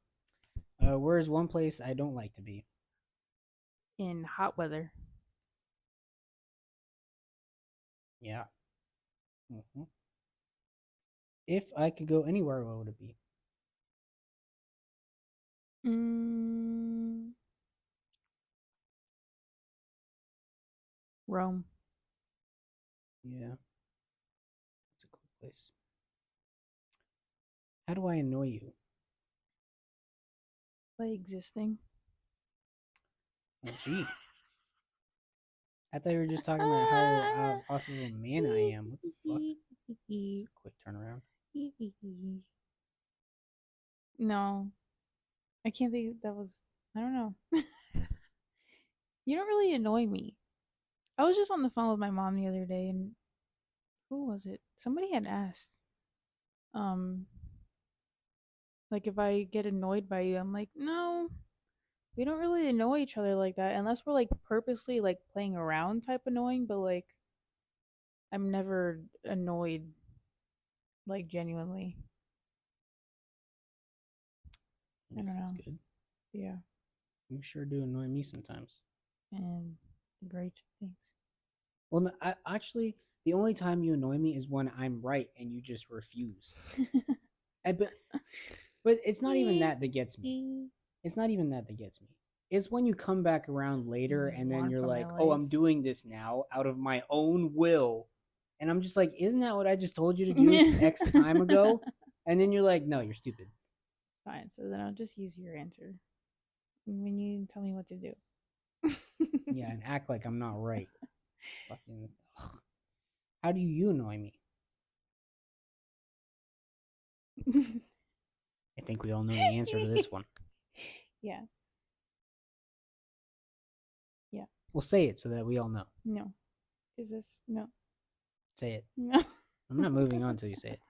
Where is one place I don't like to be? In hot weather. Yeah. Mm-hmm. If I could go anywhere, what would it be? Rome. Yeah. It's a cool place. How do I annoy you? By existing. Oh, gee. I thought you were just talking about how awesome of a man I am. What the fuck? It's a quick turnaround. No. I can't think that was I don't know. You don't really annoy me. I was just on the phone with my mom the other day and who was it? Somebody had asked. Like if I get annoyed by you, I'm like, no, we don't really annoy each other like that unless we're like purposely like playing around type annoying, but like I'm never annoyed like genuinely. I don't That's know. good. Yeah. You sure do annoy me sometimes. And great things. Well, no, actually, the only time you annoy me is when I'm right and you just refuse. But it's not even that gets me. It's not even that gets me. It's when you come back around later and then you're like, oh, I'm doing this now out of my own will. And I'm just like, isn't that what I just told you to do X time ago? And then you're like, no, you're stupid. Fine. So then I'll just use your answer when you tell me what to do. Yeah, and act like I'm not right. Fucking. Ugh. How do you annoy me? I think we all know the answer to this one. Yeah. Yeah. Well, say it so that we all know. No. Is this no? Say it. No. I'm not moving on until you say it.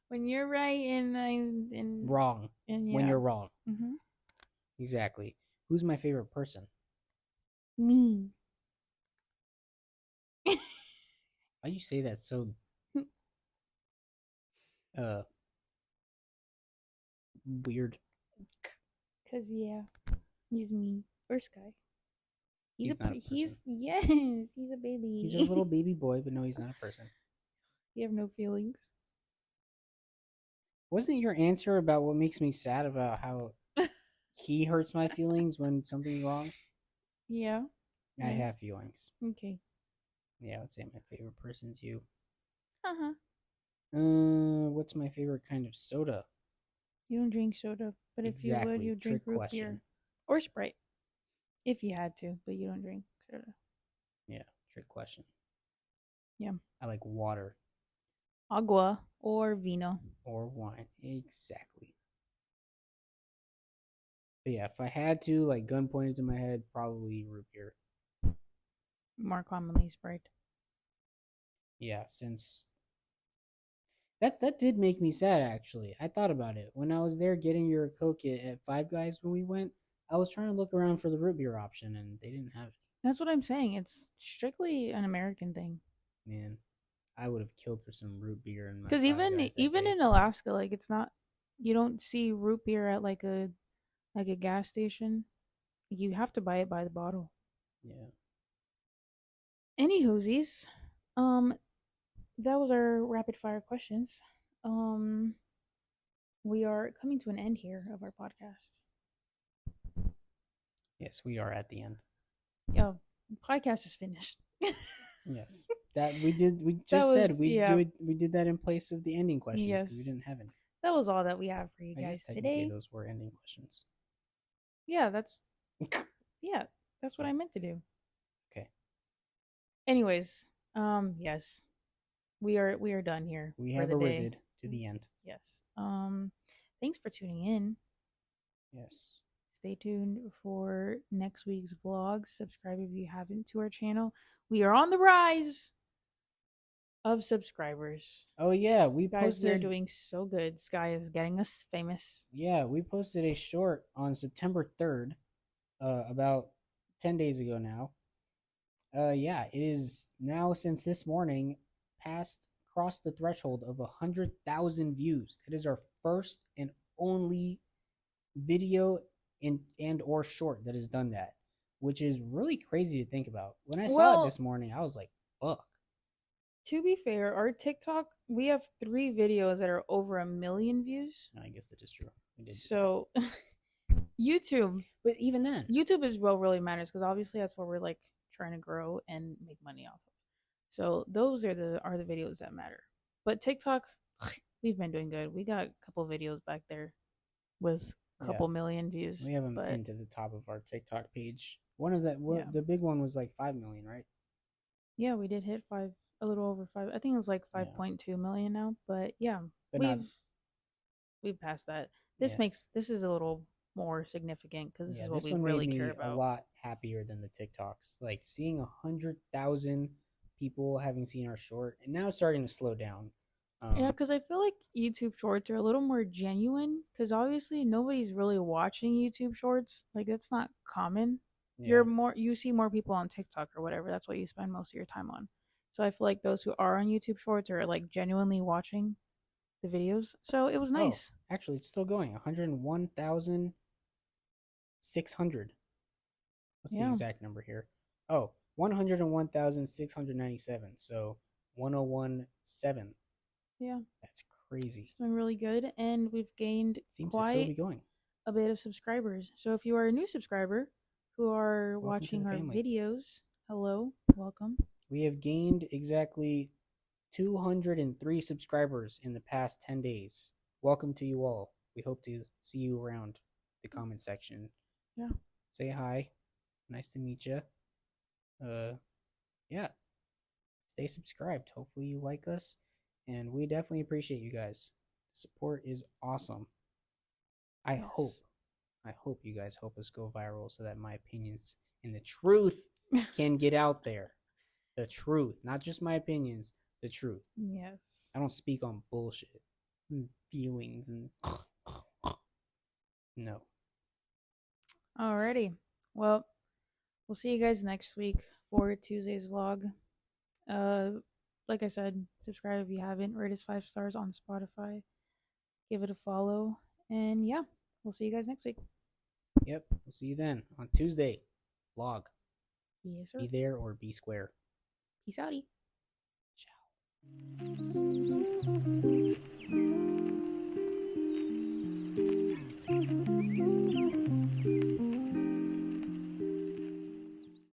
When you're right and I'm in Wrong. And When you're wrong. Mm-hmm. Exactly. Who's my favorite person? Me. Why do you say that so weird? Cause he's me or Sky. He's not a person. He's a baby. He's a little baby boy, but no, he's not a person. You have no feelings. Wasn't your answer about what makes me sad about how he hurts my feelings when something's wrong? Yeah. I have feelings. Okay. Yeah, I would say my favorite person's you. Uh-huh. What's my favorite kind of soda? You don't drink soda, but if you would, you'd drink root beer or Sprite. If you had to, but you don't drink soda. Yeah, trick question. Yeah. I like water. Agua or vino. Or wine. Exactly. But yeah, if I had to, like gun pointed to my head, probably root beer. More commonly Sprite. Yeah, since that did make me sad actually. I thought about it. When I was there getting your Coke at Five Guys when we went, I was trying to look around for the root beer option and they didn't have it. That's what I'm saying. It's strictly an American thing. Man, I would have killed for some root beer in my Because even in Alaska, like it's not, you don't see root beer at like a gas station. You have to buy it by the bottle. Yeah. Anywhoosies, that was our rapid fire questions. We are coming to an end here of our podcast. Yes, we are at the end. Oh, podcast is finished. Yes, that we did. We just said we did that in place of the ending questions because we didn't have any. That was all that we have for you guys today. Those were ending questions. Yeah, that's what I meant to do. Anyways, yes, we are done here We for have the day. arrived to the end. Yes. Thanks for tuning in. Yes. Stay tuned for next week's vlog. Subscribe if you haven't to our channel. We are on the rise of subscribers. Oh yeah, we Guys, we are posted. doing so good. Sky is getting us famous. Yeah, we posted a short on September 3rd, about 10 days ago now. Yeah, it is now since this morning crossed the threshold of 100,000 views. That is our first and only video and or short that has done that, which is really crazy to think about. When I saw it this morning, I was like, fuck. To be fair, our TikTok, we have 3 videos that are over 1 million views. I guess that is true. So YouTube, but even then, YouTube is what really matters because obviously that's what we're like trying to grow and make money off of. So those are the videos that matter. But TikTok, we've been doing good. We got a couple videos back there with a couple million views. We haven't pinned to the top of our TikTok page. One of the big one was like 5 million, right? Yeah, we did hit 5, a little over 5. I think it was like 5.2 million now. But yeah, but we've passed that. This is a little more significant because this is what we really care about. A lot happier than the TikToks. Like seeing 100,000 people having seen our short, and now it's starting to slow down. Yeah, because I feel like YouTube Shorts are a little more genuine. Because obviously nobody's really watching YouTube Shorts. Like that's not common. Yeah. You see more people on TikTok or whatever. That's what you spend most of your time on. So I feel like those who are on YouTube Shorts are like genuinely watching the videos. So it was nice. Oh, actually, it's still going. 101,600. What's the exact number here? Oh, 101,697. So 101.7. Yeah. That's crazy. It's been really good, and we've gained quite a bit of subscribers. So if you are a new subscriber who are watching our videos, hello, welcome. We have gained exactly 203 subscribers in the past 10 days. Welcome to you all. We hope to see you around the comment section. Yeah. Say hi. Nice to meet you. Yeah. Stay subscribed. Hopefully you like us. And we definitely appreciate you guys. The support is awesome. I hope you guys help us go viral so that my opinions and the truth can get out there. The truth, not just my opinions, the truth. Yes. I don't speak on bullshit and feelings and no. Alrighty. Well, we'll see you guys next week for Tuesday's vlog. Like I said, subscribe if you haven't. Rate us 5 stars on Spotify. Give it a follow. And yeah, we'll see you guys next week. Yep. We'll see you then on Tuesday. Vlog. Yes, sir. Be there or be square. Peace outie. Ciao.